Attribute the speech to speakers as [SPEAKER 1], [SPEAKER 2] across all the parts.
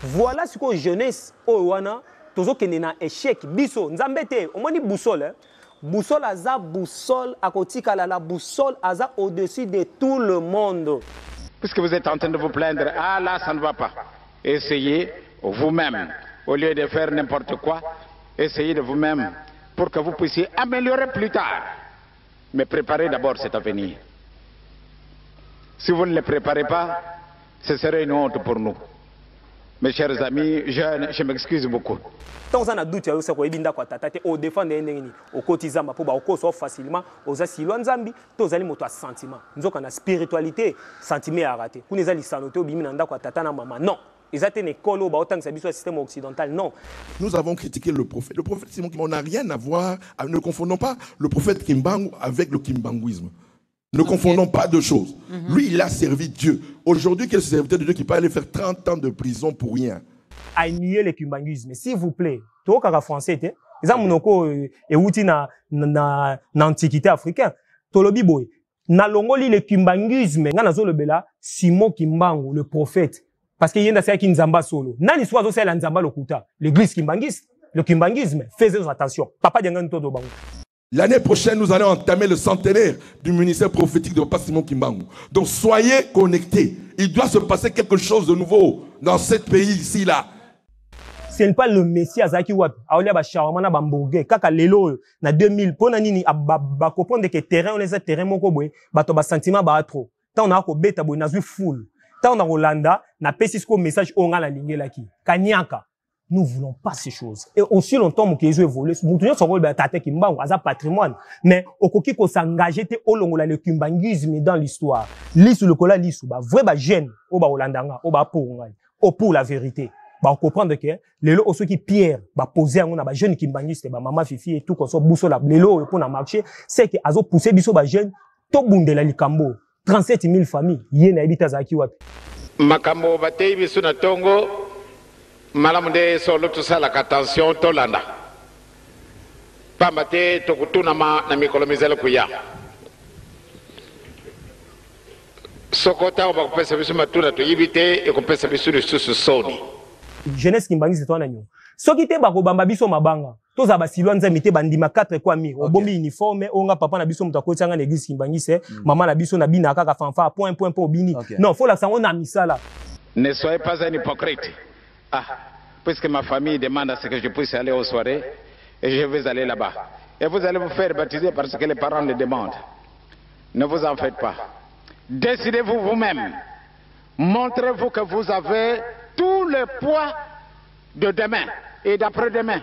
[SPEAKER 1] Voilà ce que jeunesse owana tozo kene na échec biso nzambete omoni boussole boussole aza boussole à kotika la boussole aza au-dessus de tout le monde.
[SPEAKER 2] Puisque vous êtes en train de vous plaindre, ah là ça ne va pas. Essayez vous-même, au lieu de faire n'importe quoi, essayez de vous-même pour que vous puissiez améliorer plus tard. Mais préparez d'abord cet avenir. Si vous ne le préparez pas, ce serait une honte pour nous. Mes chers amis jeunes, je m'excuse beaucoup.
[SPEAKER 1] Tant on a doute ça ko ebinda kwa tata te o défendre ndengini o kotizamba po ba okoso facilement oza silwa nzambi to zali moto a sentiment nzoka na spiritualité sentiment a raté kuneza lisanote obimi na ndako tata na mama non ils ont école au autant que ça soit système occidental non.
[SPEAKER 3] Nous avons critiqué le prophète Simon Kimbangu n'a rien à voir, ne confondons pas le prophète Kimbangu avec le kimbanguisme. Ne confondons pas deux choses. Lui, il a servi Dieu. Aujourd'hui, quel serviteur de Dieu qui peut aller faire 30 ans de prison pour rien?
[SPEAKER 1] À nier le kimbanguisme, s'il vous plaît. Toi, quand français, ils ont monoko et outi na antiquité africaine. Tolobi boy. Na longoli le kimbanguisme, ngana zo le bela Simon Kimbangu, le prophète. Parce qu'il y a un qui nzamba solo. Nani soit aussi la nzamba lokuta. L'église kimbangiste, le kimbanguisme. Faisons attention. Papa diangan todo bangu.
[SPEAKER 3] L'année prochaine, nous allons entamer le centenaire du ministère prophétique de Papa Simon Kimbangu. Donc soyez connectés. Il doit se passer quelque chose de nouveau dans ce pays ici-là.
[SPEAKER 1] Ce n'est pas le Messie Azaki Wap. Aolia ba shawarma ba hamburger. Kaka lelo na 2000 pona nini ba comprendre que terrain on les a terrain moko boy. Ba to ba sentiment ba trop. Tant on a ko beta boy na zui full. Tant on a Rolanda na pesisko message onga la lingela ki. Kanyaka. Nous ne voulons pas ces choses. Et aussi longtemps que les évolué, nous tenons son rôle de tate kimbangu, à patrimoine. Mais au coquille qu'on s'engage au long de le kimbanguisme dans l'histoire. L'issue le cola l'issue, bah vrai bah gêne, au bah holandanga, au bah pour la vérité. Bah on comprend que les lots ceux qui pierre, bah poser un bah jeune kimbanguiste, bah maman fifi et tout qu'on soit boussole là, les lots pour na marché, c'est que azo pousser biso bah jeune, to bunde la likambo, 37 000 familles, yé na habita zaki wapi.
[SPEAKER 2] Makambo batei biso na tongo. Malamunde solo tout ça la attention tolanda. Pambate tokutuna na mikolo mizelo kuya. Sokota oba kupesa bisu matuna to yibite e kupesa bisu lisusu soni.
[SPEAKER 1] Jeunesse kimbangi c'est toi na nyo. Soki te bako bamba biso mabanga. Toza ba silwa nzambi te bandima 4 kwa mi. Obombi uniforme onga papa na biso mutako tsanga na église kimbangi c'est maman na biso na bina kaka fanfa point obini. Non, faut la sango na misala.
[SPEAKER 2] Ne soyez pas un hypocrite. Ah, puisque ma famille demande à ce que je puisse aller aux soirées, et je vais aller là-bas. Et vous allez vous faire baptiser parce que les parents le demandent. Ne vous en faites pas. Décidez-vous vous-même. Montrez-vous que vous avez tout le poids de demain et d'après-demain.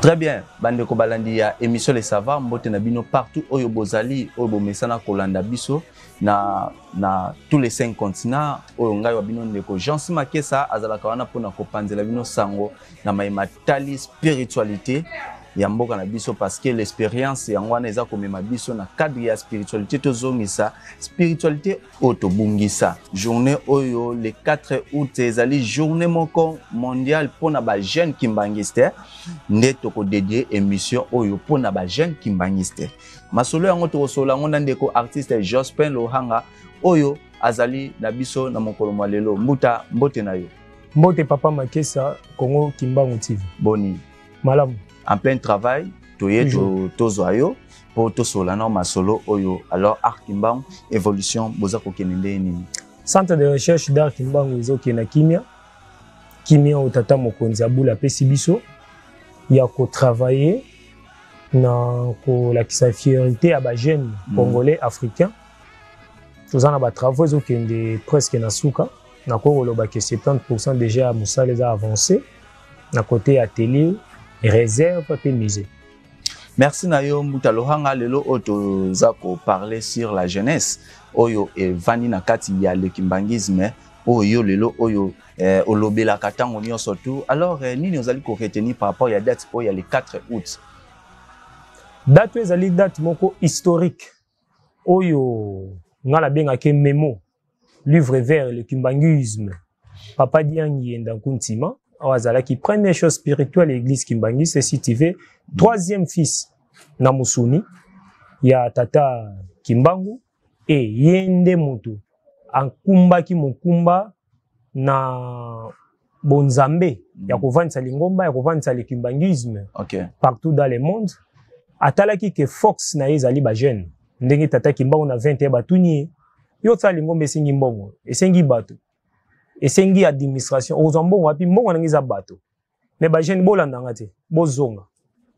[SPEAKER 4] Très bien, bandeko balandi ya émission Les Savoirs mbote na bino partout oyo bozali oyo bomesana kolanda biso na tous les 5 continents oyo ngai wa bino ndeko Jean Simakesa azalaka wana pona kopanzela bino sango na maimatali spiritualité ya mboka na biso parce que l'expérience yango wana eza komema biso na cadre ya spiritualité tozongisa spiritualité otobungisa journée oyo le 4 août ezali journée moko mondiale pona ba jeune kimbangiste nde toko dédier émission oyo pona ba jeune kimbangiste masolo yango tokosola ngo ndeko artiste Jospin Lohanga oyo azali na biso na mokolo mwa lelo mbuta mbote na yo
[SPEAKER 1] mbote papa Makesa Congo Kimbangu TV
[SPEAKER 4] boni
[SPEAKER 1] malamu
[SPEAKER 4] en plein travail tozoayo pour tosolana masolo oyo alors Art Kimbangu évolution boza ko kenende nini
[SPEAKER 1] centre de recherche d'Art Kimbangu ezoki na kimia otata mokonzi abula pesi biso ya ko travailler na ko la fierté à ba jeune congolais africain tozana ba travaux ezokende presque na suka na ko loba que 70% déjà musala les a avancé na côté atelier réserve et musée.
[SPEAKER 4] Merci Nayo Mbuta Lohanga lelo oto zako parler sur la jeunesse. Oyo e vani na kati ya le kimbangisme. Oyo lelo oyo olobela katango nyo surtout. Alors nini ozali ko retenir par rapport à date oyo le 4 août.
[SPEAKER 1] Date ezali date moko historique. Oyo ngala benga ke memo. Livre vert le kimbangisme. Papa Diangi Ndankuntima. Awazala qui première chose spirituelle l'église Kimbangi c'est si tu veux troisième fils na Musuni ya tata Kimbangu et yende mutu ankumba ki mukumba na bonzambe ya kovanisa lingomba ya kovanisa le kimbangisme partout dans le monde atalaki ke Fox na ezali ba jeune ndenge tata Kimbangu na 20 batuni yo tsa lingombe singi mbongo esengi bato esengi administration ozambongo wapi mbongo nangiza bato mais ba jeune bolanda ngate bozonga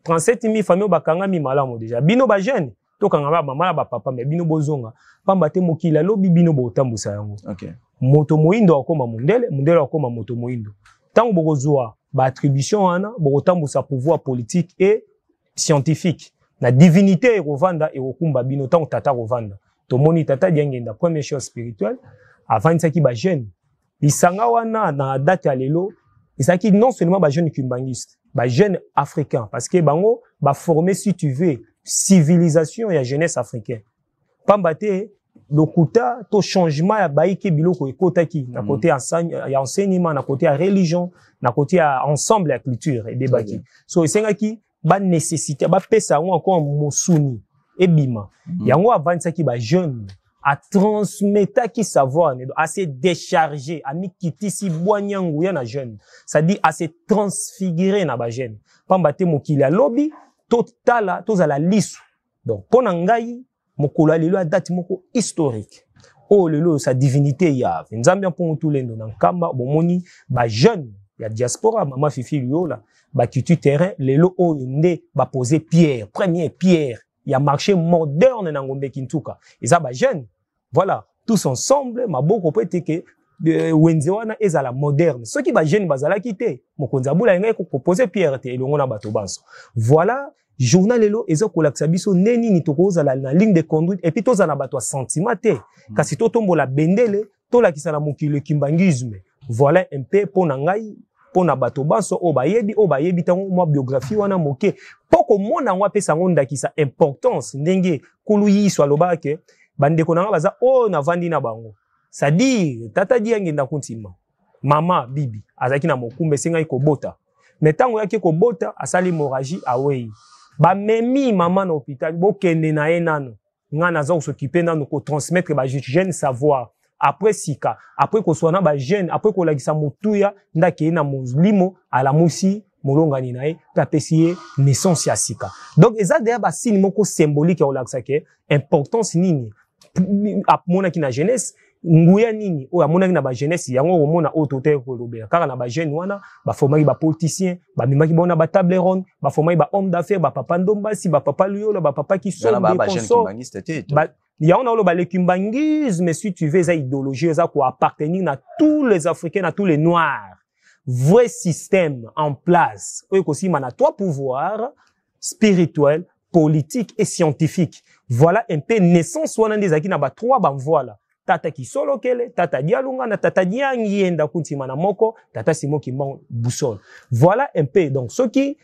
[SPEAKER 1] 37000 familles bakanga mi malamu déjà bino ba jeune to kanga ba mama ba papa mais bino bozonga pamba te mokila lobi bino botambusa yango moto moindo akoma mundele akoma moto moindo tango bokozwa ba attribution wana botambusa pouvoir politique et scientifique na divinité ekovanda et okumba bino tango tata kovanda to moni tata diangenda première chose spirituelle avant ça qui ba jeune Lisanga wana na date ya lelo, isaki non seulement ba jeune kimbanguiste, ba jeune africain parce que bango ba former si tu veux civilisation ya jeunesse africaine. Pambate lokuta to changement ya baike biloko ekotaki na côté ya enseignement, na côté ya religion, na côté ya ensemble ya culture et débaki. So isengaki ba nécessité ba pesa ngo encore mosuni ebima. Yango avansaki ba jeune à transmettre qui savoir à se décharger à mi kiti si boanyangu ya na jeune ça dit à se transfigurer na ba jeune pambate mokili ya lobi totala tozala lisu donc pona ngai mokolo lelo a date moko historique oh lelo sa divinité ya nzambe pour tout lendo na nkamba bomoni ba jeune ya diaspora mama fifi liola ba kitu terrain lelo o nde ba poser pierre première pierre. Il y a marché moderne dans Ngombe Kintuka. Et ça, bah, jeunes, voilà, tous ensemble, ma beaucoup peut être que Wenzewana est à la moderne. Ceux qui bah, jeunes, bah, la quitter. Mon konzabula, il y a proposé Pierre, et l'on a bateau banso. Voilà, journal elo, et ça, kolaksabiso, neni, ni toko, la ligne de conduite, et puis, tous en abattoir sentimenté. Car si tout tombe la bendele, tout la qui s'en a moqué le kimbangisme. Voilà un peu pour nangai. Pona bato baso obayebi tango mwa biographie wana moke poko mona ngwa pesa ngonda ki sa importance ndenge kuluyi so alobake bandeko nanga baza na vandi na bango ça dit tata diangi ndakuntima mama bibi azaki na mokumbe senga ikobota mais tango yake kobota asali hémorragie awei ba memi mama na hôpital bokende na enano ngana za s'occuper nano ko transmettre ba jeune savoir. Après sika, après qu'on soit na ba jeune, après qu'on lagisa mutuya, ndake na muzlimo, ala musi, molonga ni nae, tapesiye, naissance ya sika. Donc, eza deya ba signe moko symbolique ya olagisa ke, importance nini, apmona ki na jeunesse, nguya nini, o amona ki na ba jeunesse, yango omona otote ko lobela. Kaka na ba jeune wana, ba formaki ba politicien, ba mimaki ba ona ba table ronde, ba formaki ba homme d'affaires, ba papa ndombasi, ba papa luyola, ba papa qui sont des consorts. Il y a le kimbangisme, si tu veux, ça idéologie, ça pour appartenir à tous les Africains, à tous les Noirs. Vrai système en place. Il y a aussi trois pouvoirs spirituels, politiques et scientifiques. Voilà un peu naissance ou des aki na ba trois ban voilà. Tata ki solo kele, tata dialunga na tata diangi enda kuntima na moko, tata simo kimbangu boussole. Voilà un peu donc ce qui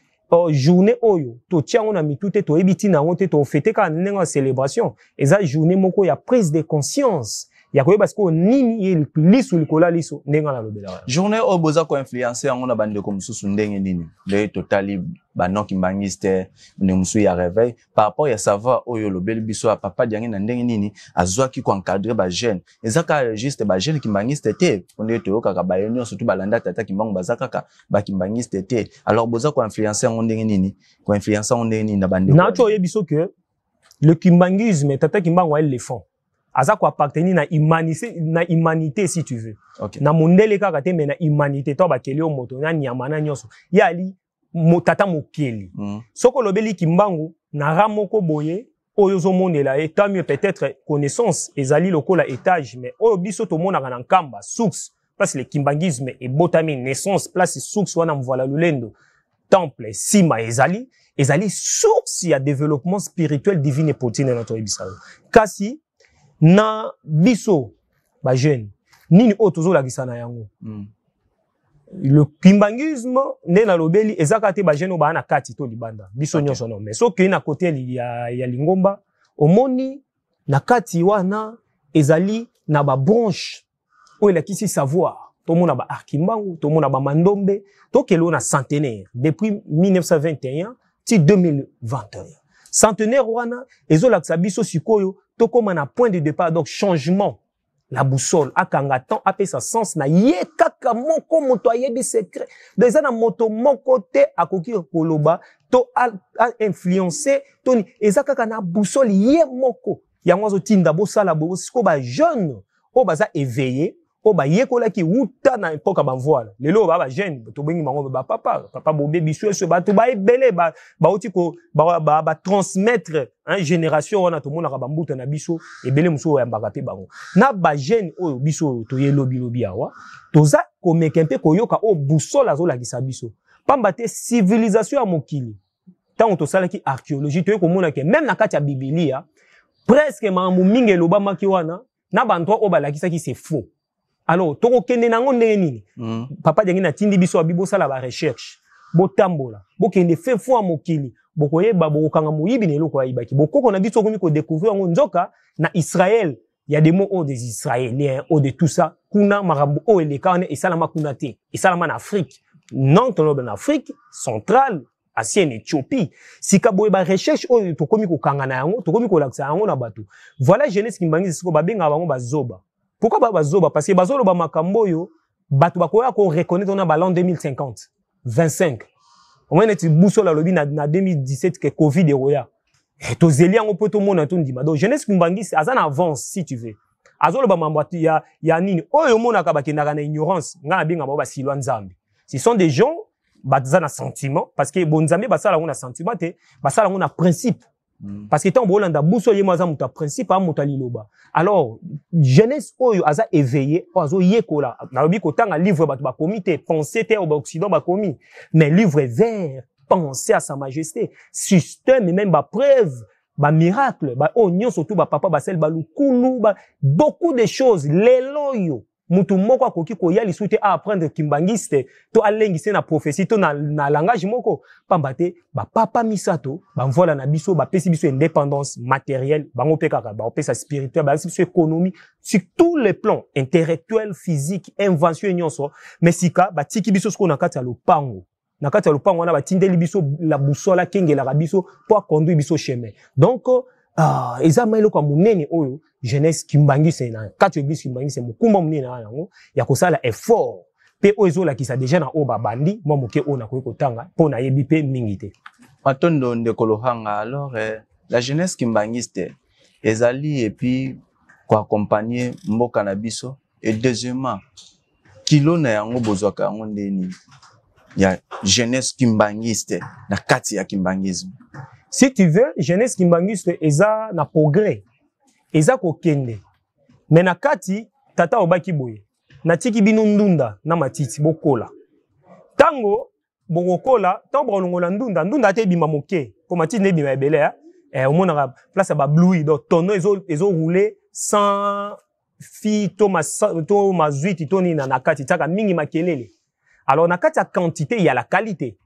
[SPEAKER 1] journée oyo to tiango na mitute to ebiti na ngote to fete ka nenga célébration eza journée moko ya prise de conscience ya koyeba parce que nini lisu likola liso ndenga na lobela
[SPEAKER 4] journée o boza ko influencer ngona bande ko mususu ndenge nini le totali banon kimbangiste ne musu ya réveil par rapport ya savoir oyo lobeli biso a papa diangi na ndenge nini azwa ki ko encadrer ba jeune ezaka juste ba jeune kimbangiste te onde to kaka ba yonyo surtout balanda tata kimbangu bazaka ka ba kimbangiste te alors boza ko influencer ndenge nini ko influencer ndenge nini na bande
[SPEAKER 1] na to yebiso que le kimbangisme tata kimbangu elle le font aza ko appartenir na humanité si tu veux na mondele kaka te mais na humanité to ba kelio moto na nyama na nyoso yali motata mokeli soko lobeli kimbangu na ramoko boye oyo zo monela et tant mieux peut-être connaissance ezali lokola étage mais oyo biso to mona kana nkamba source parce le kimbangisme et botami naissance place source wana mvola lulendo temple sima ezali source ya développement spirituel divin et potine notre bisao kasi na biso ba jeune nini otozo la kisana yango le kimbangisme ne na lobeli ezaka te ba jeune ba na kati to libanda biso nyonso no mais so que na côté ya lingomba omoni na kati wana ezali na ba branche o la kisi savoir to mona ba arkimbangu to mona ba mandombe to kelo na centenaire depuis 1921 ti 2021 centenaire wana ezola biso sikoyo to koma na point de départ donc changement la boussole akanga temps apé sa sens na ye kaka moko moto ayebi secret déjà na moto moko te akoki koloba to a influencer to ezaka na boussole ye moko yango zo tinda bo sala bo siko ba jeune o baza éveillé o ba yekola ki wuta na époque ba voile lelo ba jeune to bengi mango ba papa bo bebi so ba to ba ebele ba uti ko ba transmettre hein génération wana to mona ba mbuta na biso ebele muso ya mbaka pe bango na ba jeune oyo biso to ye lobi awa toza ko mekempe ko yoka o busola zo la kisa biso pamba te civilisation ya mokili tant to sala ki archéologie to ko mona ke même na kati ya biblia presque mambu mingi loba maki wana na bandro o ba la kisa ki c'est faux. Alors, toko kende nango ndenge nini? Papa dengi na tindi biso abibo sala ba recherche. Bo tambola. Bo kende fe fo mokili. Bo koyeba bo kanga moyibi ne loko ayibaki. Bo koko na biso komi ko découvrir ngo nzoka na Israël. Il y a des mots des Israéliens, de tout ça. Kuna marambo o elekane et salama kuna te. Et salama en Afrique. Non, en Afrique centrale, ancienne Éthiopie. Si ka boyeba recherche o to komi ko kanga na yango, to komi ko laksa yango na bato. Voilà jeunesse ki mbangi siko ba benga bango bazoba. Pourquoi bazoba? Parce que bazolo ba makambo yo bato bakoya ko reconnaître on a l'an 2050 25 au moins neti busola lobi na 2017 que Covid eroya to zeli yango poto mona to ndima donc jeunesse kumbangisi azana avance si tu veux azolo ba mambati ya nini oyo mona ka bakendaka na ignorance nga binga ba silwa nzambe ce sont des gens bazana sentiment parce que bonzambe basala ngona sentiment te basala ngona principe. Parce que tant bolanda buso ye maza muta principe a muta liloba. Alors jeunesse oyo aza éveillé ozo yekola na lobi ko tanga livre ba comité penser te au occident ba commis mais livre vert penser à sa majesté système et même ba preuve ba miracle ba onyo surtout ba papa ba sel ba lukulu ba beaucoup de choses leloyo mutu moko akoki ko yali soute à apprendre kimbangiste to alengise na prophétie to na langage moko pambate ba papa misato ba voilà na biso ba pesi biso indépendance matérielle bango pe kaka ba pesa spirituel ba biso économie sur tous les plans intellectuel physique invention nyonso mais sika ba tiki biso ce qu'on a kati ya lopango na kati ya lopango wana ba tindeli biso la boussole kengela biso pour conduire biso chemin donc ezama eloko munene oyo jeunesse kimbangise na kati église kimbangise mukumba munene na yango ya kosala effort pe oyo la kisa déjà na oba bandi mo moke ona ko kotanga pona yebi pe mingi te
[SPEAKER 4] matondo ndekolo hanga alors la jeunesse kimbangiste ezali et puis ko accompagner mboka na biso et deuxièmement kilo na yango bozwaka yango ndeni ya jeunesse kimbangiste na kati ya kimbangisme.
[SPEAKER 1] Si tu veux, jeunesse kimbangiste eza na progrès. Eza ko kende. Mais na kati tata obaki boye. Na tiki bino ndunda na matiti bokola. Tango bokola, tango bolongola ndunda te bima moke. Po matiti ne bima ebele o mona place ba blui donc tonneau ezo rouler sans fi to mazuiti to ni na kati taka mingi makelele. Alors na kati ya quantité il y a la qualité.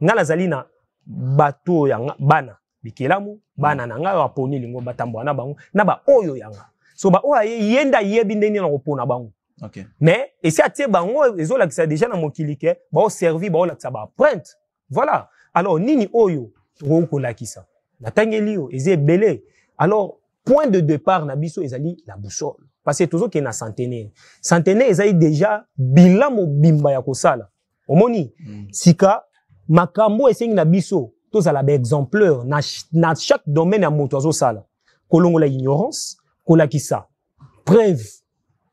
[SPEAKER 1] Ngala zalina bato yanga bana bikelamu bana nanga waponi lingo batambo na bango na ba oyo yanga so ba oyo yenda yebi ndeni na kopona bango.
[SPEAKER 4] OK
[SPEAKER 1] mais et si atie bango ezola que ça déjà na mokilike ba o servi ba ola que ça ba print voilà alors nini oyo roko lakisa na tangeli eze belé alors point de départ na biso ezali la boussole parce que toujours que na centenaire ezali déjà bilan mobimba ya kosala omoni sika makambo esengi na biso tozala ba exemplaire na chaque domaine ya moto azosala kolongola ignorance kolakisa preuve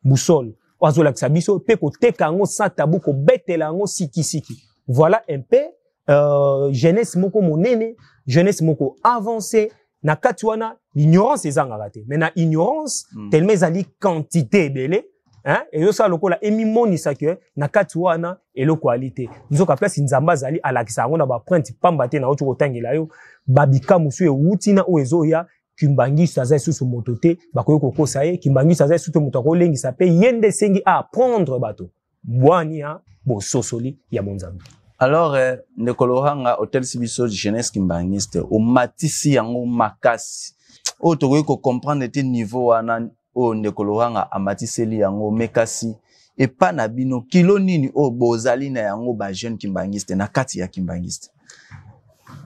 [SPEAKER 1] boussole azolakisa biso pe koteka yango sans tabou kobetela yango sikisiki voilà un peu jeunesse moko monene jeunesse moko avancée na kati wana l'ignorance ezangaka te mais na ignorance tellement ezali quantité ebele hein et ça lokola emimonisa que na kati wana elo qualité nzoka place nzamba zali alakisa ngo na ba print pamba te na otu kotangela yo babika musu e utina o ezoya kimbangisa za susu motote bakoyo kokosa ye kimbangisa za susu moto ko lengisa pe yende sengi a apprendre bato bwani ya bo sosoli ya bonzambe.
[SPEAKER 4] Alors Nekolohanga Hôtel Sibiso Jeunesse Kimbangiste o matisi yango makasi o to ko comprendre te niveau wana o Nekolohanga amatiseli yango mekasi et pas na bino kilo nini o bozali na yango ba jeune Kimbangiste na kati ya Kimbangiste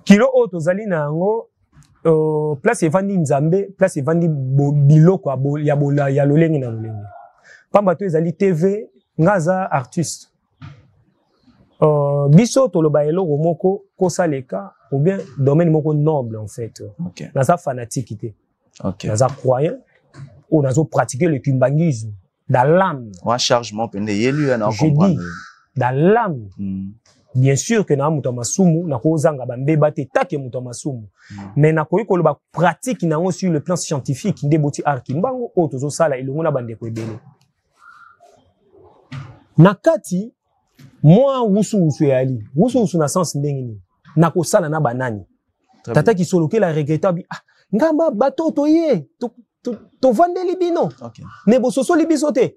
[SPEAKER 1] kilo o tozali na yango place evandi nzambe place evandi biloko ya lolengi na lolengi pamba to ezali TV ngaza artiste biso toloba eloko moko kosaleka ou bien domaine moko noble en fait.
[SPEAKER 4] Okay.
[SPEAKER 1] Naza fanatique té.
[SPEAKER 4] Okay.
[SPEAKER 1] Naza croyant ou nazo pratiquer le kimbangisme dans l'âme.
[SPEAKER 4] Wa chargement pende yelu na
[SPEAKER 1] comprendre. Dans l'âme. Bien sûr que na muto masumu na kozanga ba mbeba te take muto masumu. Mais na koyi koloba pratique na ngo sur le plan scientifique ndeboti art kimbango o tozo sala ilongo na bande ko ebele. Nakati moi wusu yali wusu na sens ndengini na ko sala na banani tata ki soloke la regrettable ngamba bato to ye to vandeli bino
[SPEAKER 4] okay
[SPEAKER 1] ne bo soso libiso te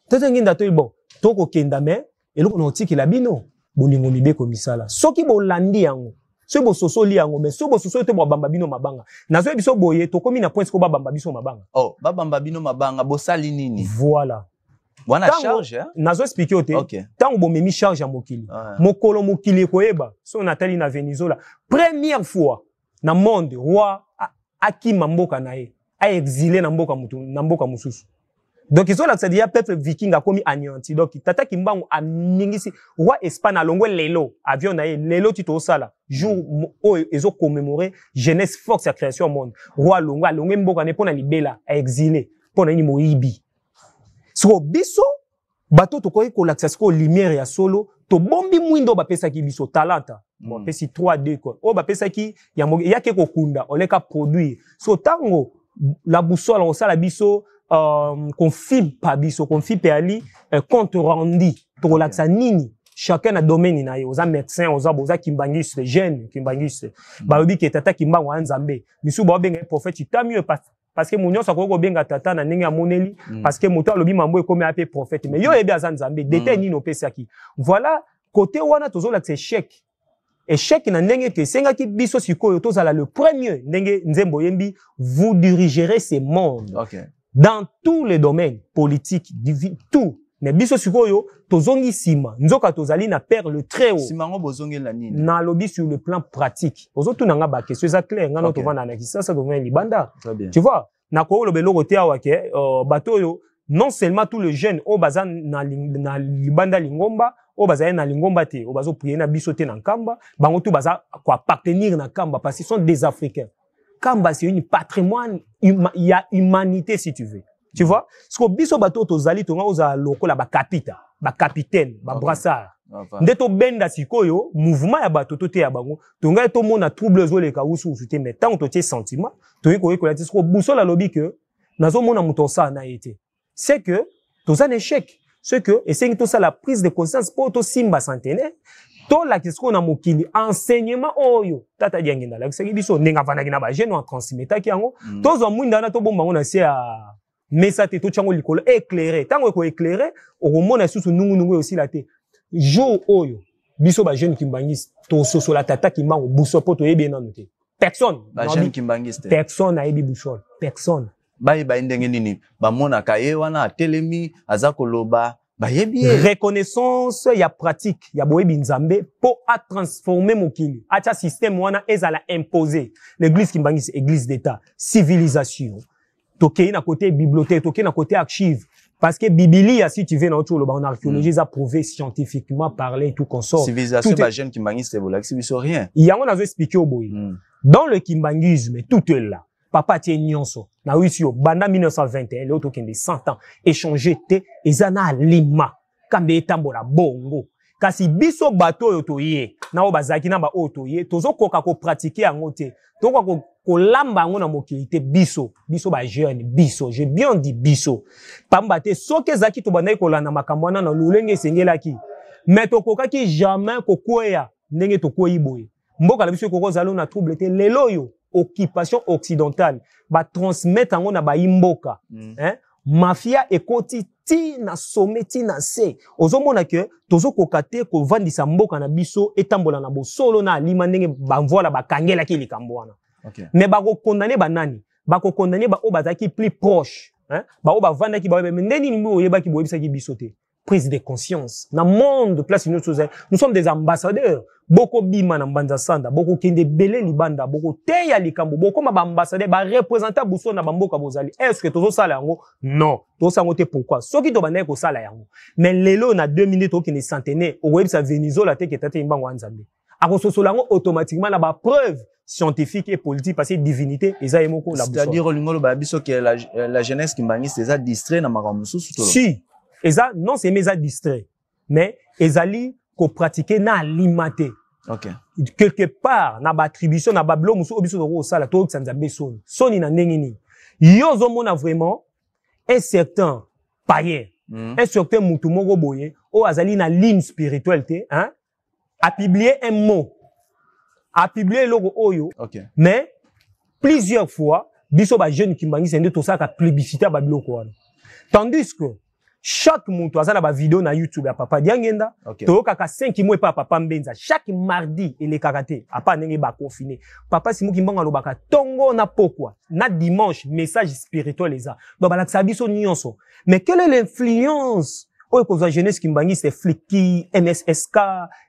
[SPEAKER 1] tata nginda to ibo to ko kenda me eloko no tiki la bino bolingo mibe ko misala soki bo landi yango so bo soso li yango me so bo soso te bo bamba bino mabanga nazo biso boye to komi na point ko bamba biso mabanga
[SPEAKER 4] oh bamba bino mabanga bo sali nini
[SPEAKER 1] voilà.
[SPEAKER 4] Wana charge hein?
[SPEAKER 1] Nazo expliquer ote.
[SPEAKER 4] Okay.
[SPEAKER 1] Tango bo memi charge ya mokili. Mokolo mokili koyeba. So Nathalie na Venezuela. Première fois na monde roi akima mboka na ye. A exilé na mboka mutu na mboka mususu. Donc ils ont là ça dit peuple viking a commis anéanti. Donc tata kimbango amingisi roi Espagne alongwe lelo avion na ye lelo tito sala. Jour o ezo commémorer jeunesse force ya création monde. Roi longa longwe mboka ne pona libela a exilé pona ni moibi. So biso bato to koyi ko l'accès ko lumière ya solo to bombi mwindo ba pesa ki biso talenta bon pesi 3D ko o ba pesa ki ya ke ko kunda oleka produire so tango la boussole on sala biso confirme pas biso confirme pe ali compte rendu to l'accès nini chacun a domaine na ye oza médecin oza kimbangiste jeune kimbangiste ba obi ke tata kimbango anzambe misu ba benga prophète tamio parce que mounio sakoko benga tata na ndenge amoneli parce que moto alobi mambo ekomi ape prophète mais yo ebi azanzambe détail nino pesaki voilà côté wana tozo la échec na ndenge ke senga ki biso sikoyo tozala le premier ndenge nzembo yembi vous dirigerez ce monde
[SPEAKER 4] okay
[SPEAKER 1] dans tous les domaines politiques tout mais biso sikoyo tozongi sima nzoka tozali na père le très haut
[SPEAKER 4] simango bozongi la nini
[SPEAKER 1] na lobby sur le plan pratique ozotu nanga ba question ça clair ngano to vanda na kisasa to vanda libanda tu vois na ko lobelo kote awa ke bato yo non seulement tous les jeunes au bazan na libanda lingomba au bazan na lingomba te au bazo prier na biso te na kamba bango tu baza ko appartenir na kamba parce qu'ils sont des africains kamba c'est une patrimoine il y a humanité si tu veux. Tu vois? Ce que biso bato tozali tonga oza lokola ba capita, ba capitaine, ba brassard. Ndeto benda sikoyo, mouvement ya bato tote ya bango, tonga to mona trouble zo le ka usu te mais tant to tie sentiment, to yiko ko la tisko busola lobi que nazo mona mutosa na été. C'est que toza échec, c'est que essayer to ça la prise de conscience pour to simba centenaire. To la kisko na mokili enseignement oyo tata diangenda la kisaki biso ndenga vana kina ba jeune en transmettre ki yango tozo mwinda na to bomba ngona se a mais ça te tout chango likolo éclairé tango ko éclairé o mona susu nungu aussi la te jour oyo biso ba jeune kimbangis to soso la tata kimbango buso poto yebe nanu te personne
[SPEAKER 4] ba jeune kimbangis te
[SPEAKER 1] personne a yebi buso personne
[SPEAKER 4] ba ndenge nini ba mona ka ye wana telemi azakoloba ba yebi
[SPEAKER 1] reconnaissance ya pratique ya boyebi nzambe po a transformer mokili acha système wana ezala imposer l'église kimbangis église d'état civilisation toké na côté bibliothèque, toké na côté archive. Parce que Biblia, si tu veux dans autre en archéologie, ça prouvé scientifiquement parler tout consort.
[SPEAKER 4] Civilisation, ba jeune kimbangiste, c'est voilà, c'est rien.
[SPEAKER 1] Il y a on a expliqué au boy. Dans le kimbangisme, tout est là. Papa tient nyonso. Na wisio, banda 1921, l'autre qui a 100 ans, échangé te, ezana lima. Kambe etambola bongo. Kasi biso bato yotoye, na obazaki na ba otoye, tozo koka ko pratiquer angote. Toko kolamba ngo na mokilité biso ba jeune biso j'ai bien dit biso pamba te soki ezaki to bandai kolanda makambo na lolenge esengelaki mais tokokaki jamais kokwea ndenge tokoyi boye mboka la biso kokozalo na trouble te lelo yo occupation occidentale ba transmettre ngo na ba imboka hein mafia ekoti ti na sommet ti na se ozomona ke tozo kokate ko vandisa mboka na biso etambola na bosolo na alima ndenge banvola bakangela ki likambo wana mais bako condamner banani bako condamner ba obazaki plus proche hein ba obavanda ki ba ndeni ni mo yeba ki boyebisa ki biso te prise de conscience na monde place nous sommes des ambassadeurs boko bima na mbanza sanda boko kende belé libanda boko teya likambo boko ma ambassadeur ba représenter buso na bamboka bozali est-ce que tozo sala yango non tozo sango te pourquoi soki to banaye ko sala yango mais lelo na 2 minutes au kene centenaire au web sa Venezuela te ke tate imbango nzambe akososola yango automatiquement na ba preuve scientifique et politique parce que divinité eza emoko la boussole
[SPEAKER 4] c'est-à-dire lingolo ba biso que la jeunesse qui mbangisi c'est distrait na makambo mususu to
[SPEAKER 1] si eza non c'est mes distrait mais ezali ko pratiquer na alimenter
[SPEAKER 4] OK
[SPEAKER 1] quelque part na ba attribution na bablo musu obiso ko sala to tsanzambe soni na ndengini yo zo mona vraiment un certain païen un certain mutu moko boye o azali na ligne spirituelle te hein a publié un mot a publié logo oyo mais plusieurs fois biso ba jeune ki mbangi sende to saka plébiscité ba biloko wana tandis que chaque monto azala ba vidéo na YouTube ya papa Diangenda to kaka 5 mois pa papa Mbenza chaque mardi ele karaté apa ndenge ba confiné papa Simuki Mbanga lobaka tongo na pokwa na dimanche message spirituel eza donc ba la biso nyonso mais quelle est l'influence o ko za jeunesse ki mbangi c'est flicky NSSK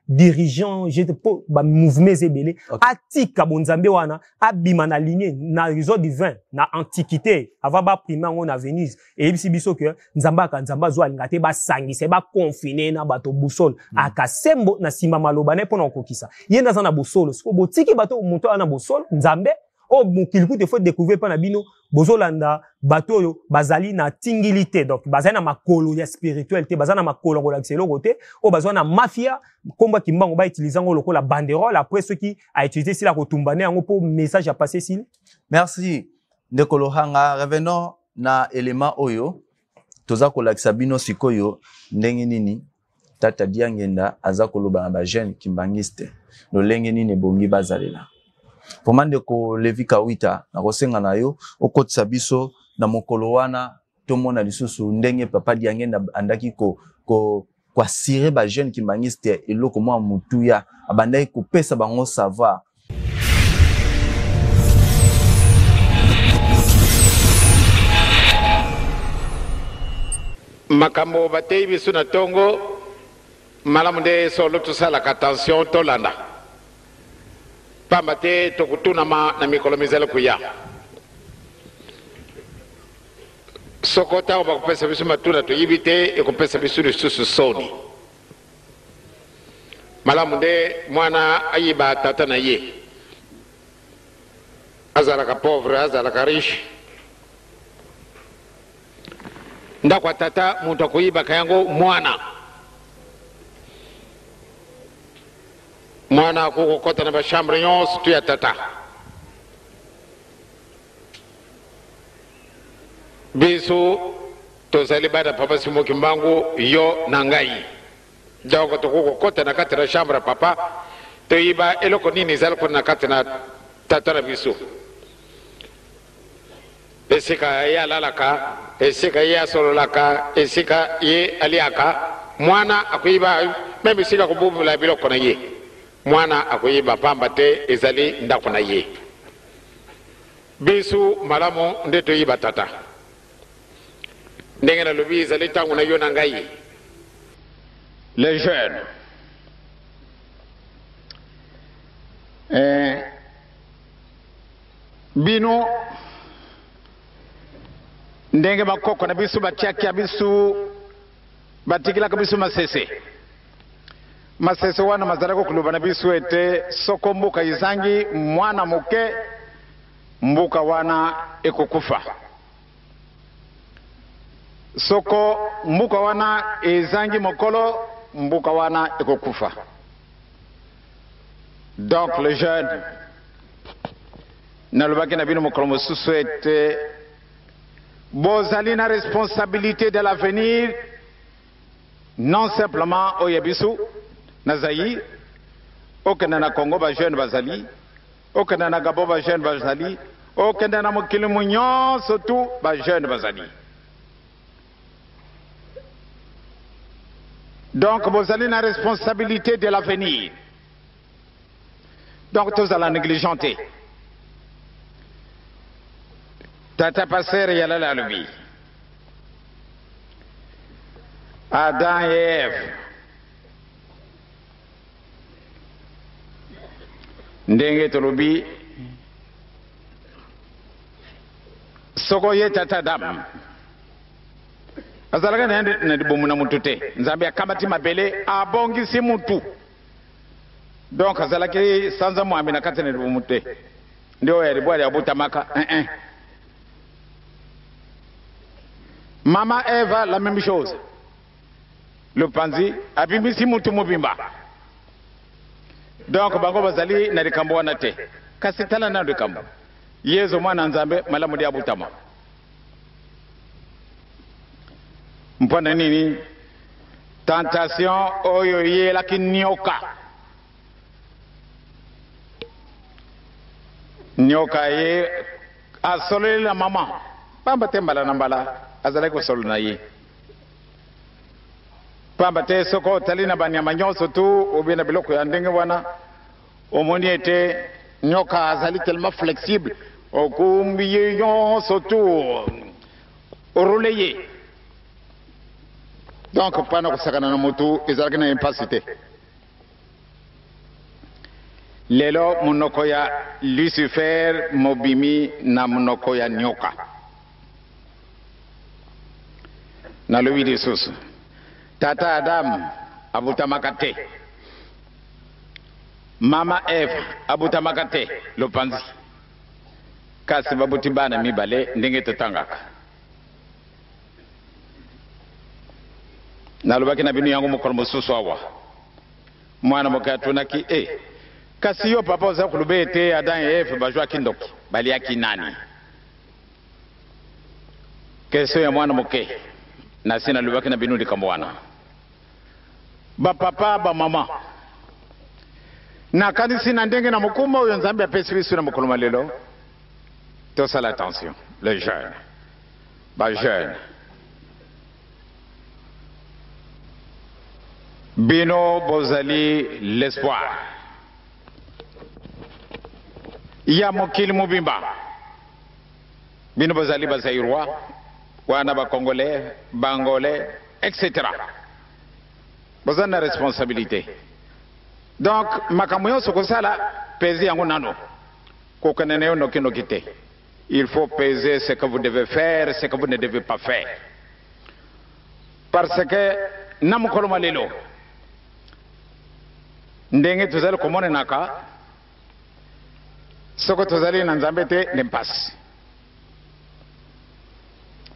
[SPEAKER 1] dirigeant j'étais pour ba mouvement zebele atika bonzambe wana abima na lignée na réseau divin na antiquité avant ba primaire on a Venise et bisi biso que nzamba ka nzamba zo alingate ba sangise ba confiner na bato busol akasembo na simba maloba ne pona kokisa yenda za na bosolo siko botiki bato monto na bosolo nzambe o mokiliku te faut découvrir pa na bino bozolanda bato yo bazali na tingilité donc bazali na makolo ya spiritualité bazali na makolo ko la xelo côté o bazali na mafia komba kimbango ba utiliser ngo lokola banderole après ceux qui a utilisé sila ko tumbane yango pour message à passer sil
[SPEAKER 4] merci ndekolo hanga revenons na élément oyo toza ko lakisa bino sikoyo ndenge nini tata Diangenda aza koloba na ba jeune kimbangiste no lenge nini bongi bazalela pomande ko Levi Kawita na kosenga na yo okotisa biso na mokolo wana tomona lisusu ndenge papa Diangenda andaki ko assurer ba jeune kimbangiste eloko mwa mutuya abandai kopesa bango savoir
[SPEAKER 2] makambo batei biso na tongo malamu nde solo tosalaka attention tolanda pamba te tokutunama na mikolo mizele kuya soko ntango bakopesa biso matuna toyibi te ekopesa biso lisusu soni malamu nde mwana ayiba tata na ye azalaka pauvre azalaka riche ndako tata muntu akoyibaka yango mwana akokokota na bashambre nyonso tu ya tata biso tozali bana papa Simuki Mbangu yo na ngai donc tokokokota na kati na chambre papa toyiba eloko nini ezali kuna na kati na tata na biso esika ye alalaka esika ye asololaka esika ye aliaka mwana akoyiba meme esika kobubula biloko na ye mwana akoyiba pamba te ezali ndako na ye biso malamu nde toyiba tata ndenge nalobi ezali ntango na yo na ngai les jeunes bino ndenge bakoko na biso batiaki ya biso batikilaka biso masese wana mazalaki koloba na biso ete soko mboka ezangi mwana moke mboka wana ekokufa soko mboka wana ezangi mokolo mboka wana ekokufa. Donc les jeunes nalobaki na bino mokolo mosusu ete bozali na responsabilité de l'avenir non simplement oyo biso na Zaïre, okende na Congo ba jeune bazali, okende na Gabon ba jeune bazali, okende na mokili nyonso tu ba jeune bazali. Donc vous avez la responsabilité de l'avenir. Donc tous à la négligenter. Tata passer y a la vie. Adam et Ève. Ndenge tolobi. Sokoye tata dam. Azalaka na bomuna mutu te. Nzambe akamati mabele abongisi mutu. Donc azalaki sanza mwami na kati na bomute. Ndio yalibwa ya butamaka. Mama Eva la même chose. Le panzi abimisi mutu mubimba. Donc bango bazali na likambo wana te. Kasitala na likambo. Yezo mwana nzambe malamu dia butama. Mpona nini tentation oyo yela kinyoka nyoka ye asole la mama pamba te mbala na mbala azala ko solo na ye pamba te soko talina banyama nyonso tu obina biloko ya ndenge wana omoni ete nyoka azali tellement flexible okumbi nyonso tu oroleye. Donc, pendant que ça a moto, ils ont une impacité. Lelo monokoya Lucifer mobimi na monokoya nyoka. Na le de sus. Tata Adam abutamakate. Mama Eve abutamakate le panzi. Kasi babutibana mibale ndenge tetangaka. Nalobaki na binu yangu mokolo mosusu awa mwana mokatunaki kasi yo papa oza kulube ete Adam et Eve bajwa kindoki baliaki nani keso ya mwana moke na sina nalobaki na binu likambo wana ba papa ba mama na kanisi na ndenge na mokuma oyo nzambe apesi biso na mokolo malelo tosala attention les jeunes ba jeunes Bino bozali l'espoir. Ya mokili mubimba. Bino bozali bazairwa, wana ba congolais, bangolais, etc. Bozali na responsabilité. Donc makamuyo sokosala pesi yango nano. Kokanene no kinokite. Il faut peser ce que vous devez faire, ce que vous ne devez pas faire. Parce que namukolo malelo ndenge tuzali komona naka soko tuzali na nzambe te nempasi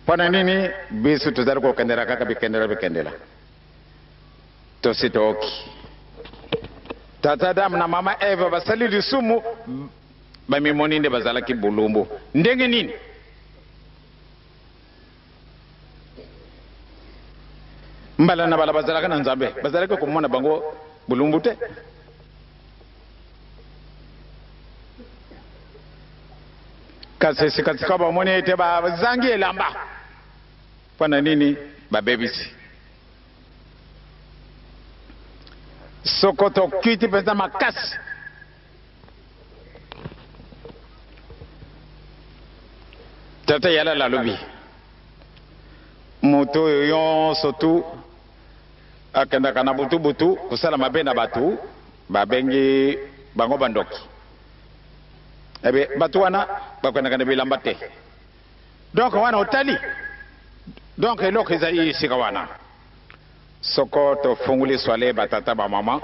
[SPEAKER 2] pona nini bisu tuzali kokendela kaka bikendela tositoki tata Adam na mama Eva basali lisumu bamimoni nde bazalaki bulumbu ndenge nini mbala na bala bazalaka na nzambe bazalaka komona bango bulumbute kasi katika bamoni ete bazangi elamba pana nini babebisi sokoto kiti penza makasi tata yala la lobi moto yonso tu akenda kana butu kusala mabe na batu babengi bango bandoki ebe batu wana bakwenda kana bilamba te donc wana otali donc eloko ezali sika wana soko to funguli swale batata ba mama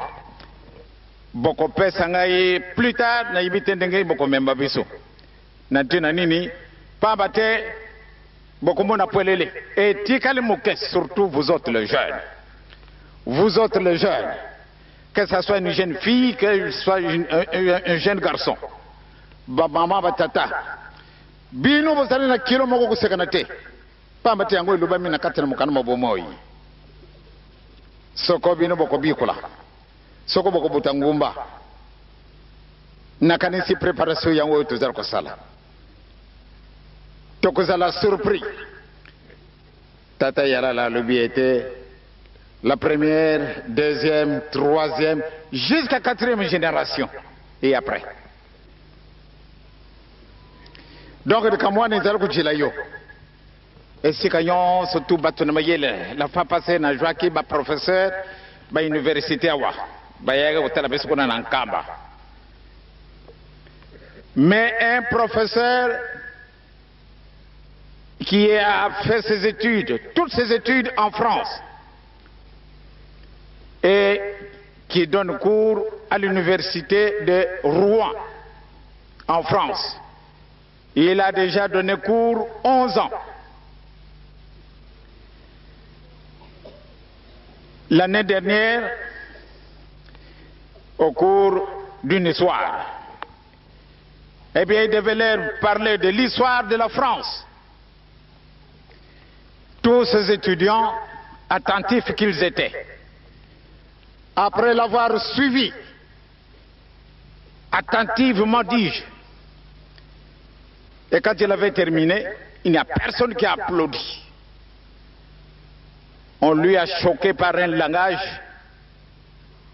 [SPEAKER 2] boko pesa ngai plus tard na yibite ndenge boko memba biso na tina nini pamba te boko mona poelele et tikali moke surtout vous autres les jeunes. Vous autres les jeunes, que ce soit une jeune fille, que ce soit un jeune garçon, ba mama ba tata bino bo zali na kilo moko kusekana te pamba te yango iluba mina katena mukana mabomoyi soko bino boko bikola soko boko butangumba nakanisi préparation yango tozala kosala tokozala surpris tata yala la lobi était la première, deuxième, troisième, jusqu'à quatrième génération et après. Donc, quand moi, nous allons dire et si quand surtout la fois passée, na Joaquin, professeur, à l'université awa, mais un professeur qui a fait ses études, toutes ses études en France, et qui donne cours à l'université de Rouen, en France. Il a déjà donné cours 11 ans. L'année dernière, au cours d'une histoire, eh bien, il devait leur parler de l'histoire de la France. Tous ces étudiants, attentifs qu'ils étaient, après l'avoir suivi, attentivement dis-je, et quand il avait terminé, il n'y a personne qui a applaudi. On lui a choqué par un langage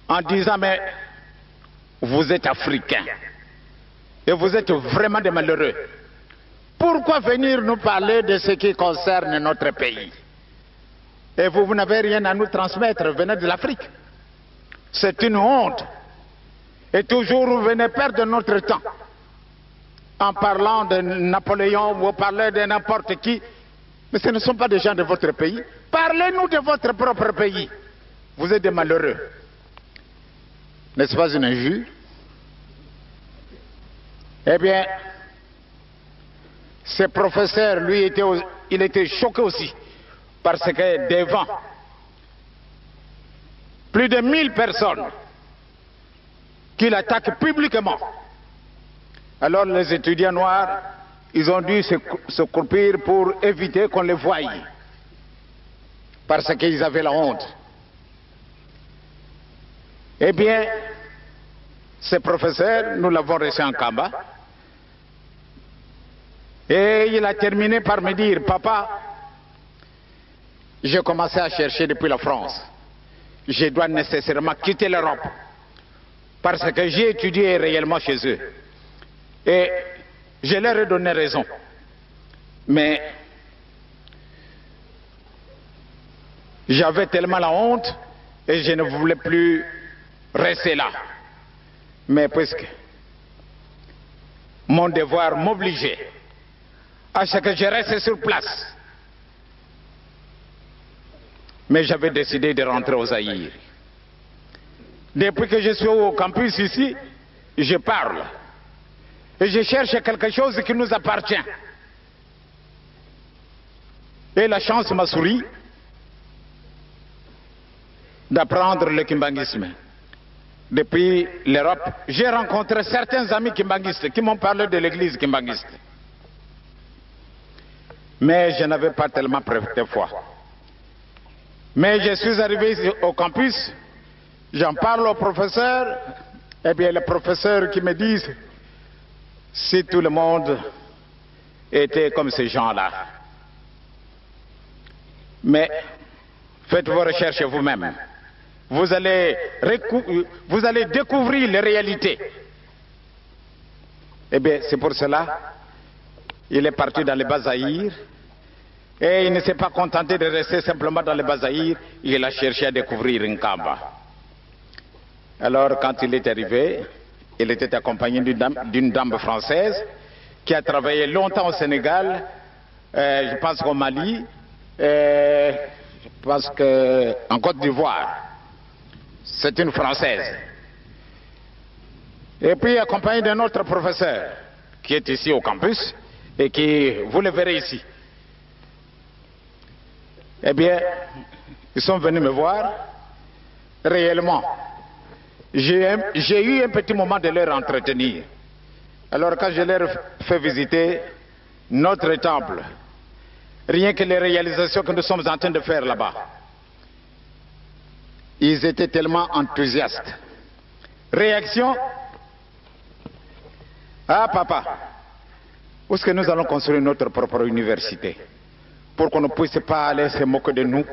[SPEAKER 2] en disant, mais vous êtes africain et vous êtes vraiment des malheureux. Pourquoi venir nous parler de ce qui concerne notre pays? Et vous n'avez rien à nous transmettre venant de l'Afrique. C'est une honte. Et toujours vous venez perdre notre temps en parlant de Napoléon ou parler de n'importe qui. Mais ce ne sont pas des gens de votre pays. Parlez-nous de votre propre pays. Vous êtes des malheureux. N'est-ce pas une injure? Eh bien, ce professeur, lui, il était choqué aussi. Parce que devant plus de 1000 personnes qui l'attaquent publiquement. Alors les étudiants noirs, ils ont dû se croupir pour éviter qu'on les voie. Parce qu'ils avaient la honte. Eh bien, ce professeur, nous l'avons reçu en Kamba. Et il a terminé par me dire, papa, j'ai commencé à chercher depuis la France. Je dois nécessairement quitter l'Europe parce que j'ai étudié réellement chez eux. Et je leur ai donné raison. Mais j'avais tellement la honte et je ne voulais plus rester là. Mais puisque mon devoir m'obligeait à ce que je reste sur place, mais j'avais décidé de rentrer au Zaïre. Depuis que je suis au campus ici, je parle. Et je cherche quelque chose qui nous appartient. Et la chance m'a souri d'apprendre le kimbanguisme. Depuis l'Europe, j'ai rencontré certains amis kimbanguistes qui m'ont parlé de l'église kimbanguiste. Mais je n'avais pas tellement prêté foi. Mais je suis arrivé au campus, j'en parle au professeur, et bien le professeur qui me dit, si tout le monde était comme ces gens-là. Mais faites vos recherches vous-même. Vous allez découvrir les réalités. Eh bien, c'est pour cela il est parti dans le Bas-Zaïre. Et il ne s'est pas contenté de rester simplement dans le Bas-Zaïre, il a cherché à découvrir Nkamba. Alors quand il est arrivé, il était accompagné d'une dame française qui a travaillé longtemps au Sénégal, je pense qu'au Mali, je pense qu'en Côte d'Ivoire. C'est une Française. Et puis accompagné d'un autre professeur qui est ici au campus et qui, vous le verrez ici. Eh bien, ils sont venus me voir. Réellement, j'ai eu un petit moment de leur entretenir Alors quand je leur fais visiter notre temple, rien que les réalisations que nous sommes en train de faire là-bas, ils étaient tellement enthousiastes. Réaction: ah papa, où est-ce que nous allons construire notre propre université pour qu'on ne puisse pas aller se moquer de nous?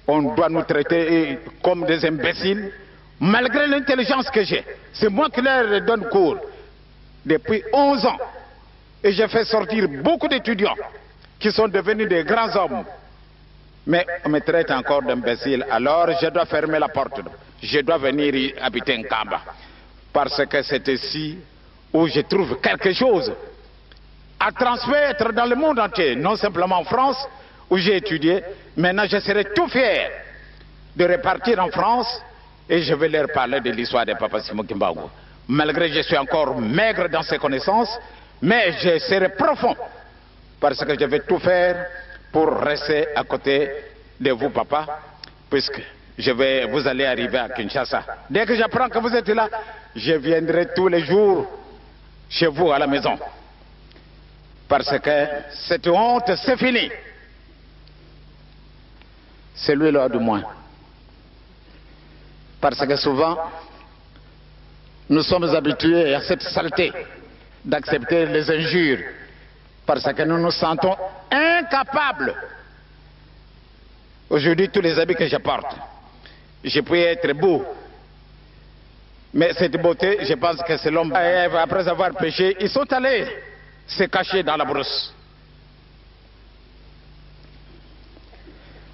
[SPEAKER 2] On doit nous traiter comme des imbéciles, malgré l'intelligence que j'ai. C'est moi qui leur donne cours depuis 11 ans. Et j'ai fait sortir beaucoup d'étudiants qui sont devenus des grands hommes. Mais on me traite encore d'imbécile. Alors je dois fermer la porte. Je dois venir habiter en Kamba. Parce que c'est ici où je trouve quelque chose à transmettre dans le monde entier. Non simplement en France, où j'ai étudié. Maintenant, je serai tout fier de repartir en France et je vais leur parler de l'histoire de Papa Simon Kimbangu. Malgré que je suis encore maigre dans ses connaissances, mais je serai profond parce que je vais tout faire pour rester à côté de vous, papa, puisque vous allez arriver à Kinshasa. Dès que j'apprends que vous êtes là, je viendrai tous les jours chez vous à la maison. Parce que cette honte, c'est fini. C'est lui-là du moins. Parce que souvent, nous sommes habitués à cette saleté d'accepter les injures. Parce que nous nous sentons incapables. Aujourd'hui, tous les habits que je porte, je peux être beau. Mais cette beauté, je pense que c'est l'homme. Après avoir péché, ils sont allés se cacher dans la brousse.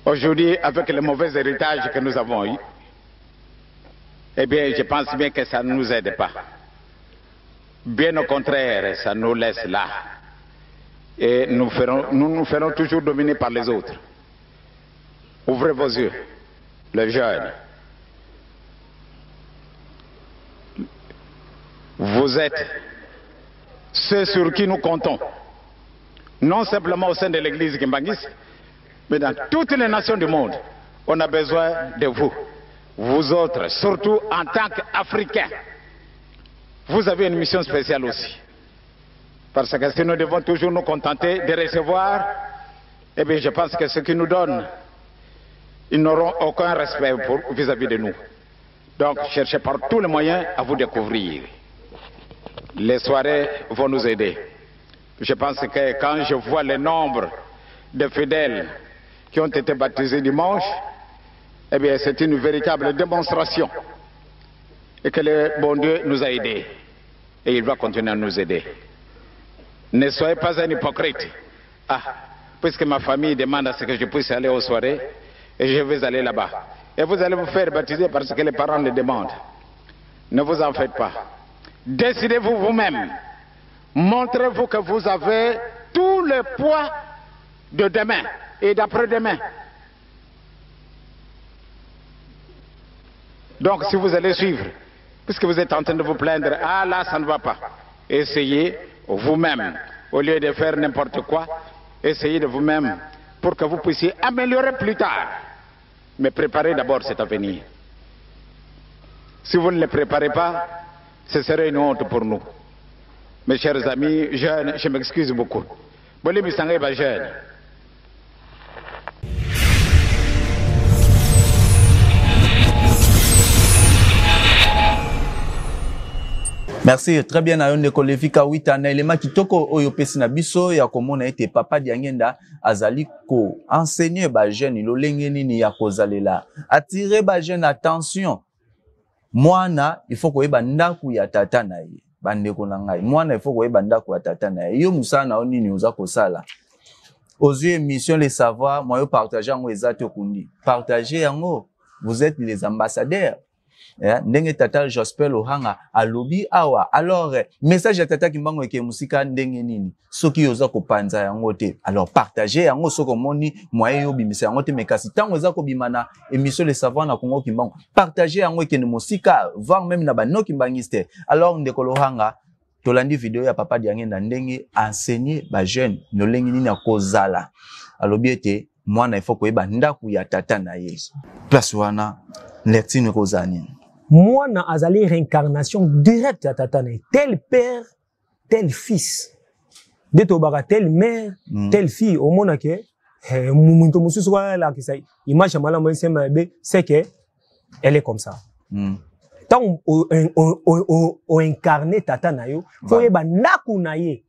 [SPEAKER 2] Aujourd'hui, avec le mauvais héritage que nous avons eu, eh bien, je pense bien que ça ne nous aide pas. Bien au contraire, ça nous laisse là. Et nous nous ferons toujours dominer par les autres. Ouvrez vos yeux, les jeunes. Vous êtes ceux sur qui nous comptons. Non simplement au sein de l'église Kimbangis, mais dans toutes les nations du monde, on a besoin de vous. Vous autres, surtout en tant qu'Africains, vous avez une mission spéciale aussi. Parce que si nous devons toujours nous contenter de recevoir, eh bien je pense que ceux qui nous donnent, ils n'auront aucun respect vis-à-vis de nous. Donc cherchez par tous les moyens à vous découvrir. Les soirées vont nous aider. Je pense que quand je vois le nombre de fidèles qui ont été baptisés dimanche, eh bien c'est une véritable démonstration. Et que le bon Dieu nous a aidés. Et il va continuer à nous aider. Ne soyez pas un hypocrite. Ah, puisque ma famille demande à ce que je puisse aller aux soirées, et je vais aller là-bas. Et vous allez vous faire baptiser parce que les parents le demandent. Ne vous en faites pas. Décidez-vous vous-même. Montrez-vous que vous avez tout le poids de demain et d'après-demain. Donc si vous allez suivre, puisque vous êtes en train de vous plaindre, ah là ça ne va pas, essayez vous-même, au lieu de faire n'importe quoi, essayez de vous-même pour que vous puissiez améliorer plus tard. Mais préparez d'abord cet avenir. Si vous ne le préparez pas, ce serait une honte pour nous. Mes chers amis jeunes, je m'excuse beaucoup. Bolé Misangé va jeune.
[SPEAKER 4] Merci, très bien. Ayon de kolefika wita na elema kitoko oyo pesi na biso ya komona ete papa Diangenda azali ko enseigner ba jeune lolenge nini ya kozalela. Attirer ba jeune attention. Mwana il faut koyeba ndaku ya tata na ye. Bandeko na ngai. Mwana il faut koyeba ndaku ya tata na ye. Yo musana oni ni oza kosala. Ozu émission les savoir, moi yo partager yango ezate okundi. Partager yango, vous êtes les ambassadeurs. Ndenge tata Jospel Ohanga alobi awa. Alors message ya tata Kimbangu eke musika ndenge nini soki yoza kopanza yango te. Alors partager yango soko moni moyen yo bimisa yango te mekasi tango eza ko bimana émission les savoir na Congo Kimbangu. Partager yango eke musika voir même na bano Kimbangiste. Alors ndeko Ohanga tolandi video ya papa Diangenda ndenge enseigner ba jeune nolengi nini akozala. Alobi ete mwana il faut koyeba ndaku ya tata na ye. Place wana lectine kozani.
[SPEAKER 1] Mwana azali réincarnation directe à tatane. Tel père, tel fils. Dès que telle mère, telle fille, au monde que, image c'est que elle est comme ça. Tant on incarne tata na yo, faut yeba naku na ye.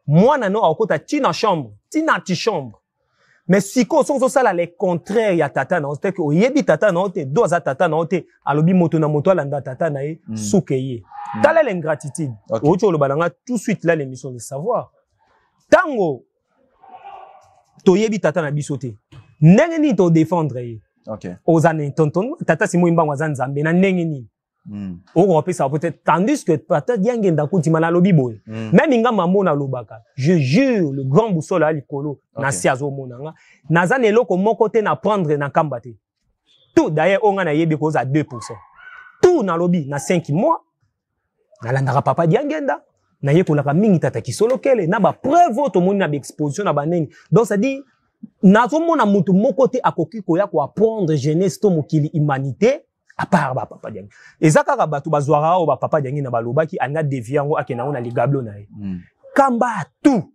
[SPEAKER 1] Moi nano akota tina chambre, tina ti chambre. Mais si ko so ça là les contraires ya tata na, c'est que oyebi tata na ote, doza tata na ote, alobi moto na moto landa tata na ye, soukeye. Tala l'ingratitude. Ocho lo balanga tout de suite là l'émission de savoir. Tango toyebi tata na bisote. Ndenge ni to défendre ye. OK. Ozane tonton tata simo imbango za nzambe na ndenge ni. On peut ça peut-être tandis que tata diange ndakuti mana lobi boy. Même inga mamona lobaka. Je jure le grand boussole à likolo na siazo monanga. Nazane eloko moko te na prendre na kambate. Tout d'ailleurs on na yebi ko za 2%. Tout na lobi na 5 mois. Na landaka papa diangenda. Na ye kolaka mingi tata kisolo kele na ba preuve to moni na exposition na banengi. Donc ça dit nazo mona mutu moko te akoki ko ya ko apprendre jeunesse to mokili humanité à part ba papa diangi. Ezaka ka batu bazwara o ba papa diangi na balobaki anga deviango akena na ligablo na ye. Kamba tout.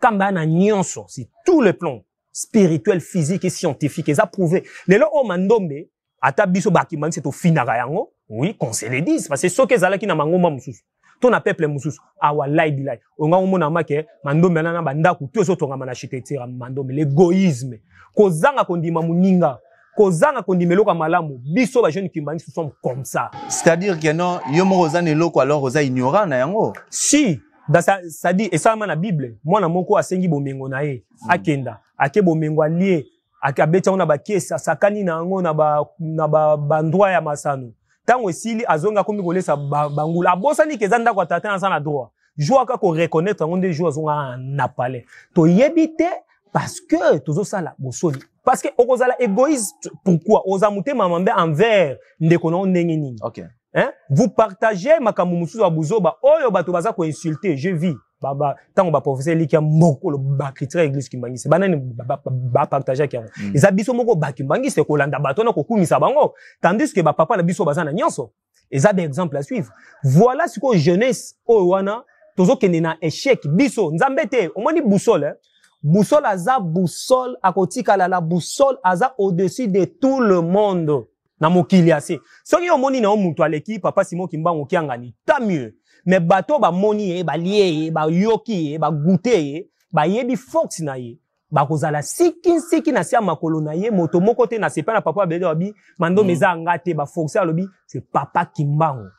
[SPEAKER 1] Kamba na nyonso, c'est tout le plan spirituel, physique et scientifique eza prouvé. Lelo o mandombe ata biso bakimani c'est au finara yango. Oui, qu'on se le dise parce que ce que zalaki na mangoma mususu. Ton a peuple mususu awa lai bilai onga umona make mandombe na banda ku to so tonga mana architecture mandombe l'égoïsme kozanga kondima muninga kozanga kondima loka malamu biso ba jeune kimbangi sont comme ça,
[SPEAKER 4] c'est-à-dire que non yo moko za neloko alors oza ignorant na yango
[SPEAKER 1] si dans ça dit et ça na bible mwana moko asengi bomengo na ye akenda ake bomengo alie akabeta ona ba kesa sakani na yango na ba bandroit ya masano. Tango esili azonga komi kolesa bangula abosani kezanda kwa tata na sana droit joua ka ko reconnaître ngonde joua zonga na palais to yebite parce que tozo sala bosoli parce que okozala égoïste pourquoi ozamute mamambe envers ndeko na ndenge nini. OK, hein, vous partagez makambo mususu wa buzoba oyo bato baza ko insulter je vis baba tango ba professeur likia moko lo ba critique église kimbangi c'est banani ba partager kia les abiso moko ba kimbangi c'est kolanda bato na kokumisa bango tandis que ba papa na biso bazana nyonso et des exemples à suivre. Voilà ce que jeunesse o wana tozo kende na échec biso nzambete omoni boussole boussole aza boussole akotika la boussole aza au-dessus de tout le monde na mokili ase soki omoni na omuntu aleki papa Simon Kimbangu kiangani tant mieux. Mais bateau ba moni ba lié ba yoki ba goûter ba yebi fox na ye ba kozala siki na sia makolo na ye moto moko te na sepa na papa bele obi mando meza ngate ba fox alobi c'est papa Kimbangu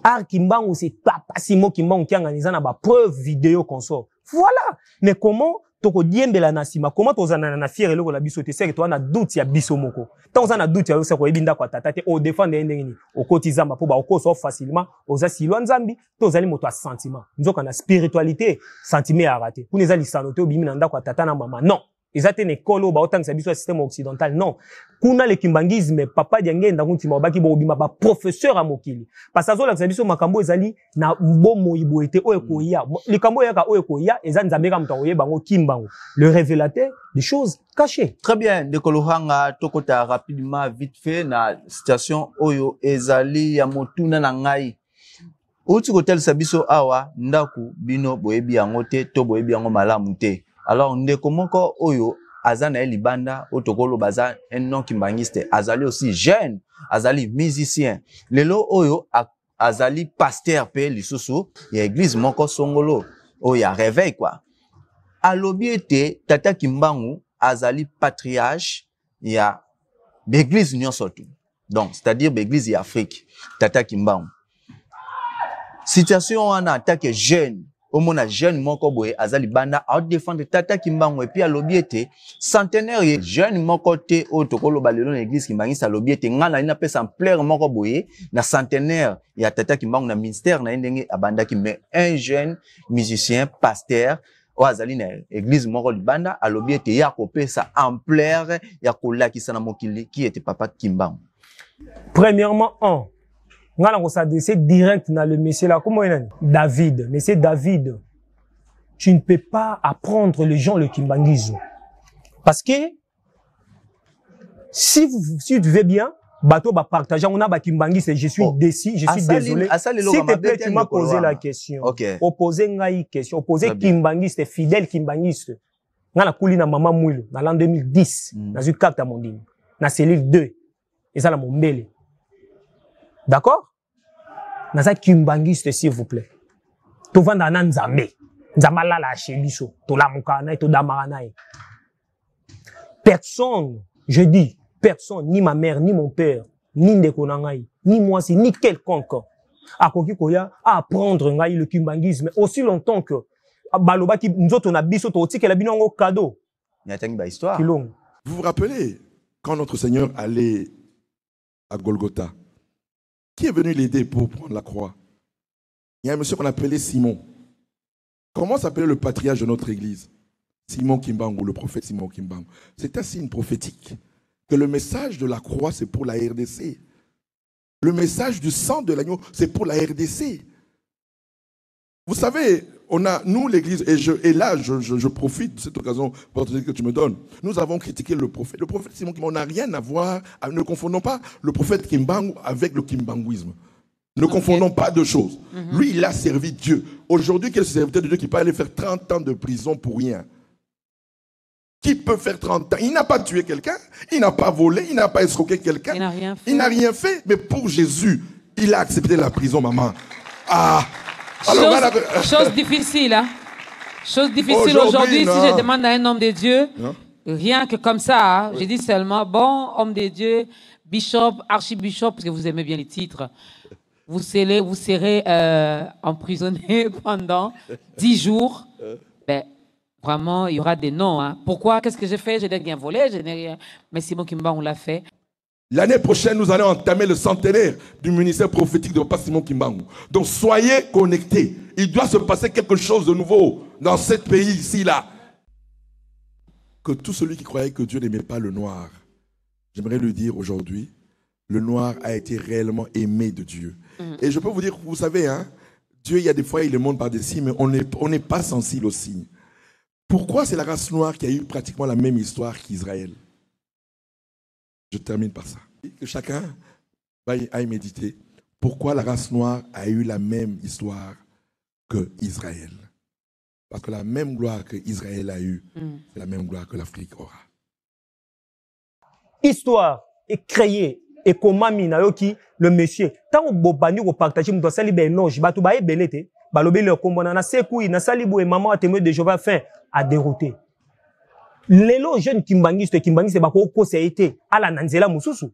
[SPEAKER 1] ar Kimbangu c'est papa Simon Kimbangu qui organise na ba preuve vidéo consort. Voilà, mais comment toko diembela na sima comment tozana na fiere loko la biso te c'est que toi na doute ya biso moko tant on a doute ya ça ko ebinda kwa tata te o défendre ndengeni o kotizama po ba okoso facilement oza silwa nzambi tozali moto a sentiment nzoka na spiritualité sentiment a raté pour les lisanote obimi na ndako tata na mama non ezate ne kolo ba otangisa biso système occidental non kuna le kimbangisme papa diange ndakunti mabaki bo obima ba professeur a mokili parce que azola biso makambo ezali na mbomo iboete o ekoya likambo yaka o ekoya ezali nzambeka mutawo yebango kimbango le révélateur des choses cachées.
[SPEAKER 4] Très bien de kolohanga tokota rapidement vite fait na situation oyo ezali ya motuna na ngai outi kotel sabiso awa ndaku bino boyebi yango te to boyebi yango malamu te. Alors ndeko moko oyo azana libanda otokolo baza un non kimbangiste azali aussi jeune azali musicien lelo oyo azali pasteur pe lisusu ya église moko songolo oyo ya réveil quoi alobi ete tata Kimbangu azali patriarche ya l'église nyonso tu donc c'est-à-dire l'église ya Afrique tata Kimbangu situation wana attaque jeune omona jeune moko boye azali banda a défendre tata Kimbangu et puis alobi ete centenaire jeune moko te o tokolo balelo na église Kimbangi alobi ete ngana ina pesa ampleur moko boye na centenaire ya tata Kimbangu na ministère na ndenge abandaki mais un jeune musicien pasteur o azali na église moko libanda alobi ete ya kopesa ampleur ya kolakisa na mokili qui était papa Kimbangu.
[SPEAKER 1] Premièrement ngala ko s'adresser direct dans le monsieur là comment il David, monsieur David, tu ne peux pas apprendre les gens le kimbangisme parce que si tu veux bien bateau ba partager on a ba kimbangiste, je suis déçu, je suis désolé. S'il te plaît, tu m'as posé la question. Opposé ngai question, opposé kimbangiste fidèle kimbangiste. Ngana kuli na mama Mouilo dans l'an 2010 dans une carte à Mondine na cellule 2 et ça la Mombele. D'accord? Na ça kimbangiste s'il vous plaît. To vanda na nzambe. Nzamala la chebiso, to la mukana et to damarana. Personne, je dis personne, ni ma mère, ni mon père, ni Ndekonangaï, ni moi, ni quelconque, a conquis koya à apprendre le kimbangisme aussi longtemps que Baloba qui nous autres on a biso to oti que la binongo cadeau.
[SPEAKER 4] Il y a une histoire.
[SPEAKER 3] Vous vous rappelez quand notre Seigneur allait à Golgotha, qui est venu l'aider pour prendre la croix? Il y a un monsieur qu'on appelait Simon. Comment s'appelait le patriarche de notre église? Simon Kimbangu, le prophète Simon Kimbangu. C'est un signe prophétique que le message de la croix, c'est pour la RDC. Le message du sang de l'agneau, c'est pour la RDC. Vous savez, on a, nous, l'église, et là, je profite de cette occasion pour te dire que tu me donnes. Nous avons critiqué le prophète. Le prophète Simon Kimbangu n'a rien à voir, ne confondons pas le prophète Kimbangu avec le kimbanguisme. Ne confondons pas deux choses. Lui, il a servi Dieu. Aujourd'hui, quel serviteur de Dieu qui peut aller faire 30 ans de prison pour rien? Qui peut faire 30 ans? Il n'a pas tué quelqu'un, il n'a pas volé, il n'a pas escroqué quelqu'un. Il n'a rien fait. Il n'a rien fait, mais pour Jésus, il a accepté la prison, maman. Ah! Alors,
[SPEAKER 5] chose difficile, hein? Chose difficile aujourd'hui, si je demande à un homme de Dieu, rien que comme ça, hein, je dis seulement, bon, homme de Dieu, bishop, archibishop, parce que vous aimez bien les titres, vous serez emprisonné pendant 10 jours. Ben, vraiment, il y aura des noms. Hein. Pourquoi? Qu'est-ce que j'ai fait? Je n'ai rien volé, je n'ai rien. Mais Simon Kimba, on l'a fait.
[SPEAKER 3] L'année prochaine, nous allons entamer le centenaire du ministère prophétique de Papa Simon Kimbangu. Donc, soyez connectés. Il doit se passer quelque chose de nouveau dans ce pays ici, là. Que tout celui qui croyait que Dieu n'aimait pas le noir, j'aimerais lui dire aujourd'hui, le noir a été réellement aimé de Dieu. Et je peux vous dire, vous savez, hein, Dieu, il y a des fois, il le montre par des signes, mais on n'est pas sensible aux signes. Pourquoi c'est la race noire qui a eu pratiquement la même histoire qu'Israël? Je termine par ça. Que chacun aille méditer. Pourquoi la race noire a eu la même histoire qu'Israël? Parce que la même gloire qu'Israël a eue, c'est la même gloire que l'Afrique aura.
[SPEAKER 1] Histoire est créée. Et comment minayoki le monsieur tant bobani ko partager mu sali ben longe batu ba ebelete balobi le kombona na sekui na sali bo maman a témoin de Jéhovah fin à dérouter lelo jeune kimbangiste ba ko conseillé ala nanzela mususu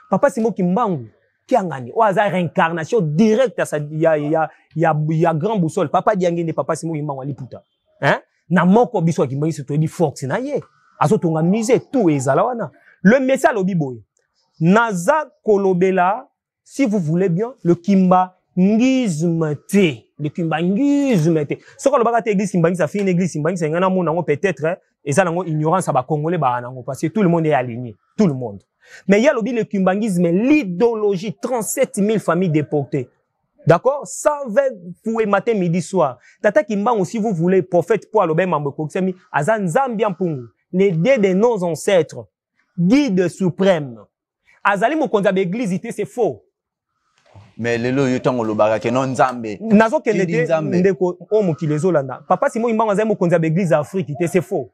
[SPEAKER 1] papa Simon Kimbangu ki angani o aza réincarnation directe à sa ya grand boussole papa diangene papa Simon Kimbangu aliputa hein na moko biso kimbangiste to di force na ye azotonga mise tout ezala wana le message lobi boy Naza kolobela, si vous voulez bien, le kimbangisme te. Le kimbangisme te. Ce qu'on a église kimbangis, ça fait une église kimbangis, c'est un monde peut-être, et ça, on ignorance, ça va congolais, parce que tout le monde est aligné. Tout le monde. Mais il y a le kimbangisme, l'idéologie, 37 000 familles déportées. D'accord? 120 fouets matin, midi, soir. Tata Kimbangu, si vous voulez, prophète pour l'obé Mamboko, Azan Zambian Pungu, les dés de nos ancêtres, guide suprême. Azali mokonza be église c'est faux.
[SPEAKER 4] Mais lelo yotango lobaka ke non nzambe.
[SPEAKER 1] Nazo kenete ndeko o mokili ezolanda. Papa Simon Kimbangu azali mokonza be église Afrique c'est faux.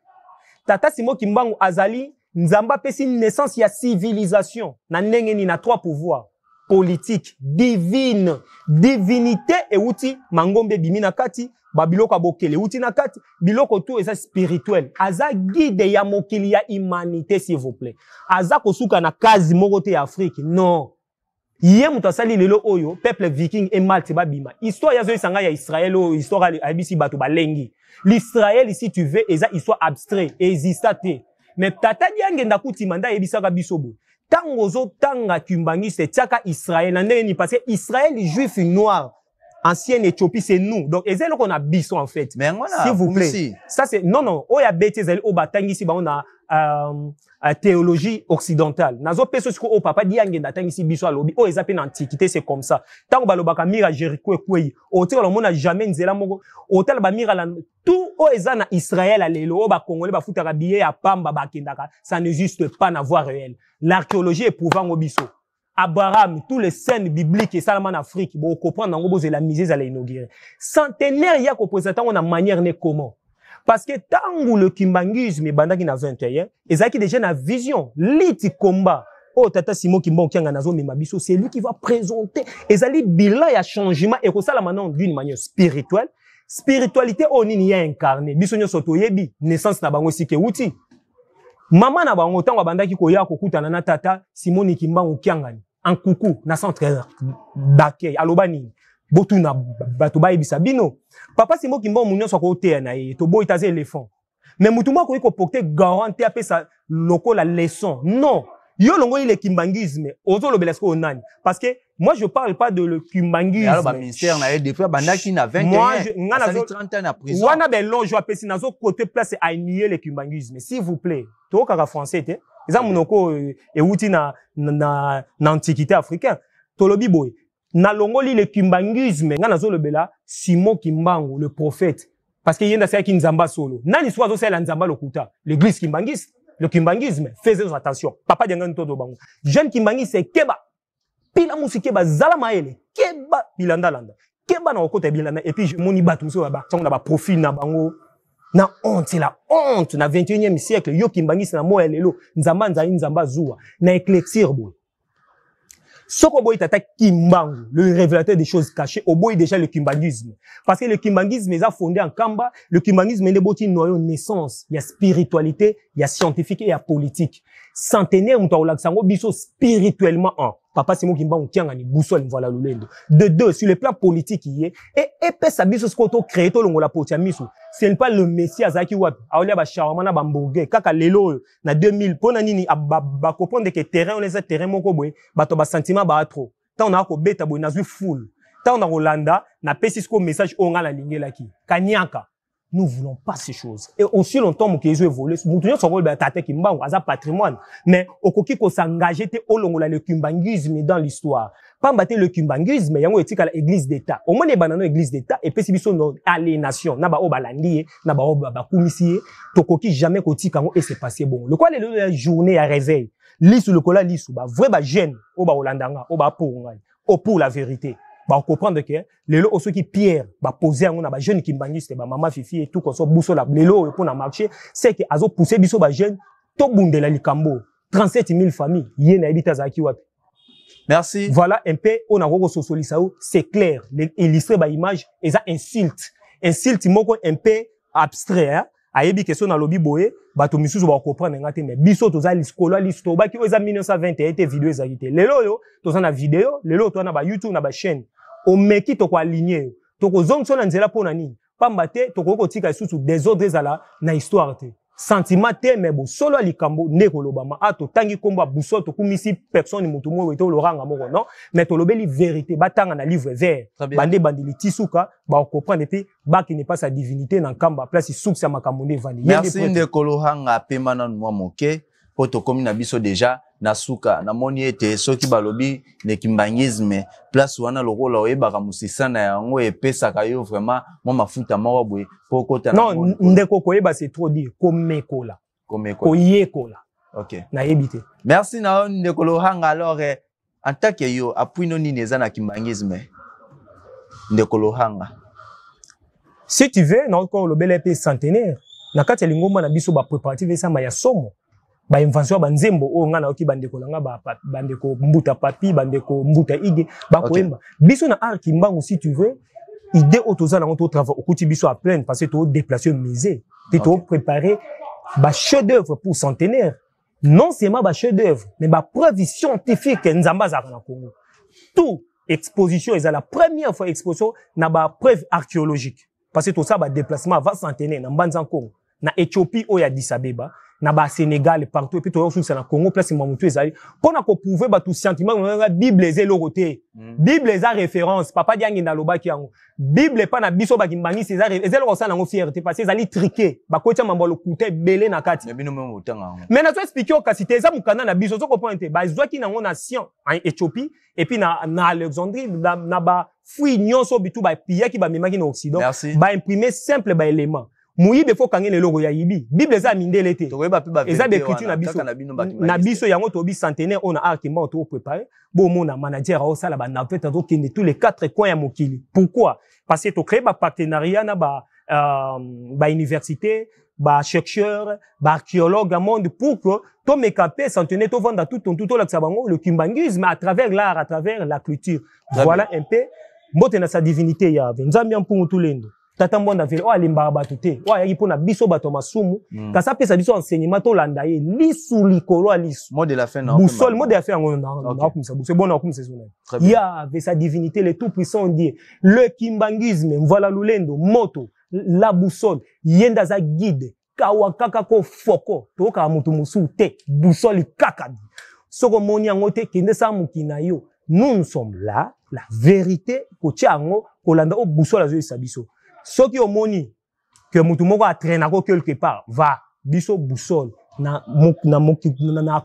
[SPEAKER 1] Tata Simon Kimbangu azali nzamba pesi naissance ya civilisation na ndenge ni na 3 pouvoirs politique, divine, divinité et outil mangombe bimina kati babiloko abokele outil na kati biloko tout eza spirituel aza guide ya mokili ya humanité s'il vous plaît aza kosuka na kazi moko te ya Afrique non yé mutasali lelo oyo peuple viking et malte babima histoire ya zo isanga ya Israël o histoire abisi bato balengi l'Israël si tu veux eza histoire abstrait existate mais tata diange ndakuti manda yebisaka bisobo tango zo tanga kimbangiste tiaka Israël ndenge parce que Israël juif noir ancienne Éthiopie, c'est nous. Donc, et c'est là qu'on a bisson, en fait.
[SPEAKER 4] Mais voilà,
[SPEAKER 1] s'il vous plaît. Ça, c'est, non, oh, y a bêtise, oh, batang ici, on a, théologie occidentale. Nazo peso, oh, papa, diangue, datang ici, bisso, à l'obi, oh, ils appellent l'antiquité, c'est comme ça. Tant que baloba, mira, Jéricho, et au tel, on a jamais, nzela, mogo, au tel, mira, tout, oh, ezana, Israël, allélo, oh, congolais, fouta, rabillé, à pamba, kendaka, ça n'existe pas, n'a voix réelle. L'archéologie est prouvant au bisso. Abraham, tous les scènes bibliques et Salman Afrique, bon, comprendre, en gros, c'est la misère à l'inaugurer. Centenaire, il y a qu'on présente en manière n'est comment. Parce que tant que le kimbangisme est bandaki na 21, et ça qui déjà na vision, l'iti combat. Oh, tata Simon Kimbo Kianga Nazo Memabiso, c'est lui qui va présenter. Et ça li bilan ya changement, et que ça la maintenant d'une manière spirituelle. Spiritualité, on y a incarné. Bisonyo soto yebi, naissance na bango sike outi. Maman na bango tango bandaki koya kokuta na tata Simon Kimbangu Kiangani en coucou na centre d'accueil alobani botu na bato ba ebisa bino papa Simon Kimbangu munyo so ko te na ye to boy taze éléphant mais mutu moko ko porter garantie apé sa loko la leçon non yo longo il est kimbangisme ozo lobelesko onani parce que moi je parle pas de le kimbangisme
[SPEAKER 4] alors ba ministère na des fois bandaki na 21 moi
[SPEAKER 1] ngana
[SPEAKER 4] 30 ans na prison
[SPEAKER 1] wana be long jo apesi nazo côté place à nier le kimbangisme s'il vous plaît to kaka français te eza munoko euti na antiquité africaine tolobi boy na longoli le kimbangisme ngana zo lobela Simon Kimbangu le prophète parce que yenda c'est qui nzamba solo nani soit zo c'est la nzamba lokuta l'église kimbangiste le kimbangisme, faisez attention. Papa Diangan Todo Bango. Jeune Kimbangi, c'est Keba. Pila Mousikeba, Zalamaele. Keba, Bilanda Landa. Keba na okote Bilanda. Et puis, je m'oni bat tout ça là-bas. On a un profil na Bango. Na honte, c'est la honte. Na 21e siècle, Yo Kimbangi, c'est na Moelelo. Nzamba Nzaïn Nzamba Zoua. Na éclaircir, boy. Soko boy tata Kimbangu, le révélateur des choses cachées, au boy déjà le kimbangisme. Parce que le kimbangisme est fondé en Kamba, le kimbangisme est boti noyau naissance, il y a spiritualité, il y a scientifique et il y a politique. Centenaire mutaola laksango biso spirituellement en. Papa Simon Kimbangu kiangani boussole voilà lulendo. De deux sur le plan politique y est et épais biso skoto créé to longola potia miso. Ce n'est pas le Messie azaki wapi. Aolia ba shawarma na bambourguer kaka lelo na 2000 pona nini ba comprendre que terrain on les a terrain moko boy bato ba sentiment ba trop. Tant on a ko beta boy na zui full. Tant on a Rolanda na pesisko message onga la lingela ki. Kanyaka. Nous voulons pas ces choses. Et aussi longtemps, mon kézo évolue. Nous toujours sur le tata kimbangu, asa patrimoine. Mais, au koki ko s'engager te olongola le kimbangisme dans l'histoire. Pas mbaté le kimbangisme, yango etika la église d'État. Au moins, les banano église d'État, et puis si biso no aliénation, naba obalandi, naba obakumisi, to koki jamais koti kango et c'est passé bon. Le quoi, la journée à réveil. Lisu le kola lisu, ba vrai ba gêne, oba olandanga, oba pour la vérité. Bah, on comprend que les lots ceux qui pierre bah poser on a bah jeune qui bangiste bah maman fifi et tout qu'on soit bousso la les lots pour na marché c'est que azo pousser biso bah jeune to bundela likambo 37 000 familles yé na habita zaki wapi.
[SPEAKER 4] Merci.
[SPEAKER 1] Voilà un peu on a roko sosolisao c'est clair illustrer bah image et ça insulte moko un peu abstrait hein ayebi question na lobby boye bato misusu ba comprendre ngate mais biso toza liskolo listo ba ki oza 1921 été vidéo ezakité lelo yo toza na vidéo lelo to na ba YouTube na ba chaîne o meki to ko aligner to ko zongso na nzela pona nini pamba te to ko kotika susu désordre ezala na histoire te sentiment te mais bo solo likambo ndeko lobama ato tangi komba buso to kumisi personne mutu mo to loranga moko non mais to lobeli vérité batanga na livre vert bande bandili tisuka ba comprendre puis ba qui n'est pas sa divinité na kamba place souksa makamonde vandi.
[SPEAKER 4] Merci ndeko lohanga pema na mwa moke po to komi na biso déjà na suka na moni ete soki balobi ne kimbangisme place wana lokola oyebaka musisa na yango epesaka yo vraiment mwa mafuta moko boye po kota na
[SPEAKER 1] non ndeko koyeba c'est trop dire komekola koyekola.
[SPEAKER 4] OK
[SPEAKER 1] na yebite.
[SPEAKER 4] Merci na ndeko lohanga alors en tant que yo appui no nini eza na kimbangisme ndeko lohanga
[SPEAKER 1] si tu veux na encore le bel épée centenaire na kati ya lingomba na biso ba préparatif ça ma ya somo ba invention ba nzembo o ngana oki bandeko langa ba bandeko mbuta papi bandeko mbuta ige ba koemba biso na art kimbangu si tu veux idée autoza na to travail okuti biso à plein parce que to déplacer musée puis to préparer ba chef d'œuvre pour centenaire non seulement ba chef d'œuvre mais ba preuve scientifique nzamba za na Congo tout exposition est la première fois exposition na ba preuve archéologique parce que tout ça ba déplacement va centenaire na Mbanza Congo na Éthiopie o ya Addis Abeba na ba Sénégal partout et puis to sur na Congo place mamutu ezali pona ko prouver ba tout sentiment na Bible ezelo côté Bible eza référence papa diangi na lobaki yango Bible pa na biso ba kimbangi César ezelo ko sana ngo fierté parce que ezali triqué ba ko tia mambolo kuté belé na kati
[SPEAKER 4] mais bino même otanga
[SPEAKER 1] mais na to expliquer au kasité eza mukanda na biso so comprendre te ba zwaki na ngo nation en Éthiopie et puis na Alexandrie na ba fui nyonso bitu ba pia ki ba memaki na Occident ba imprimer simple ba élément Moyibe faut kangé le logo ya yibi. Bible eza mindele te. Eza d'écriture na biso yango tobi centenaire on a arkimba to préparer. Bon mona manager au sala ba na peut kende tous les 4 coins ya mokili. Pourquoi? Parce que to créer ba partenariat na ba université, ba chercheur, ba archéologue à monde pour que to mekapé centenaire to vendre tout la sabango le kimbangisme à travers l'art, à travers la culture. Voilà un peu mbote na sa divinité ya nzambi ampungu tulendo. Tata mbonda vile o alimba bato te o ayaki pona biso bato masumu kasa pesa biso enseignement to landa ye lisu likolo alisu
[SPEAKER 4] mot de la fin na
[SPEAKER 1] boussole mot de la fin ngo na kumisa c'est bon na kumisa zona ya avec sa divinité le tout puissant Dieu le kimbangisme voilà lulendo moto la boussole yenda za guide kawa kaka ko foko to ka mutu musu te boussole kaka soko moni yango te kende sa mukina yo nous sommes là la vérité ko tiango ko landa o boussole azo isabiso. Ce qui est moni que mutu moko a traîné quelque part va biso boussole na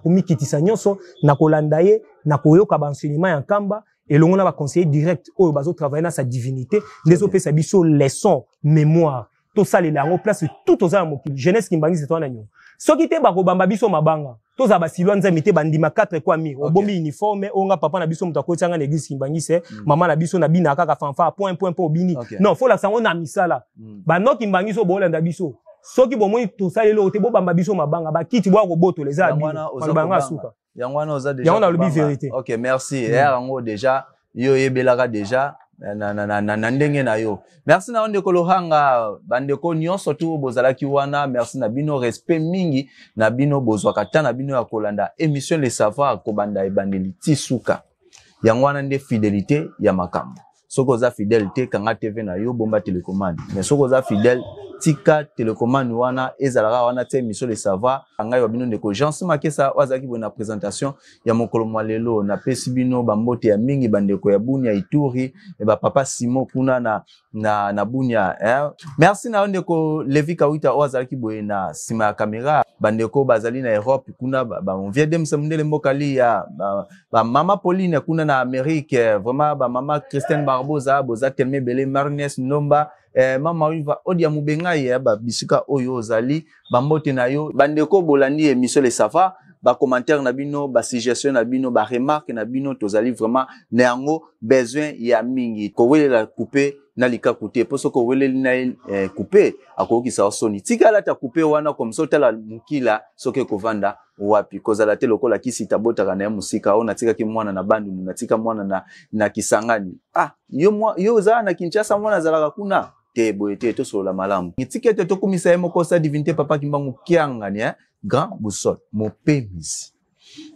[SPEAKER 1] komi kitisa nyonso na kolanda ye na koyoka ba enseignement ya kamba et l'on a ba conseiller direct au bazo travailler na sa divinité les opé sa biso leçon mémoire tout ça les lango place tout aux âmes jeunesse kimbangi c'est toi na nyo ce qui te ba ko bamba biso mabanga to za ba silwanza mité bandima 4 kwa mi obombi uniforme onga papa na biso mutako tsanga na église kimbangi c'est maman na biso na bina kaka fanfa point bini non faut la sango na misala ba no kimbangi so bolanda biso soki bomoi to salelo te bo bamba biso mabanga ba kiti bwa ko boto les abi banga suka
[SPEAKER 4] yangwana oza déjà
[SPEAKER 1] yangwana lobi vérité.
[SPEAKER 4] OK merci yango déjà yo yebelaka déjà na ndenge na yo merci na onde kolohanga bandeko nyonso tu bozalaki wana merci na bino respect mingi na bino bozwakata na bino ya kolanda émission les savoirs ko banda ebandeli tisuka yangwana nde fidélité ya makambo soko za fidélité kanga TV na yo bomba télécommande mais soko za fidèle tika télécommande wana ezalaka wana te émission les savoirs ngai wa bino ndeko Jean Makesa wazaki bona présentation ya mokolo mwalelo na pesi bino bambote ya mingi bandeko ya Bunia Ituri e ba papa Simon kuna na Bunia merci na ndeko Levi Kawita wazaki boye na sima ya kamera bandeko bazali na Europe kuna ba on vient de msemndele mbokali ya ba mama Pauline kuna na Amérique vraiment ba mama Christiane Barbosa boza telme belé Marnes Nomba mama wiva odia mubenga ya ba bisika oyo zali bambote na yo bandeko bolandi émission les savoirs ba commentaire na bino ba suggestion na bino ba remarque na bino tozali vraiment na yango besoin ya mingi ko welela couper na lika couper poso ko weleli na couper akoki sa soni tika la ta couper wana comme ça tala mukila soke kovanda wapi kozala te lokola kisi tabota kana ya musika ona tika ki mwana na bandu na tika mwana na Kisangani yo za na Kinshasa mwana zalaka kuna te boyete to sola malamu tikete to komisa yemo kosa divinité papa kimbangu kianga ni grand boussole mopemisi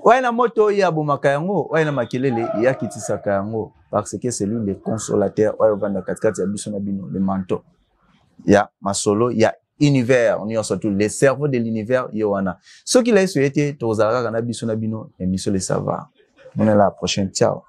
[SPEAKER 4] waina moto ya bomaka yango waina makelele ya kitisaka yango parce que c'est lui le consolateur wa vanda katikati ya biso na bino le manteau ya masolo ya univers on y surtout les cerveaux de l'univers yowana ce qui l'a souhaité tozalaka na biso na bino émission les savoirs on est la prochaine ciao.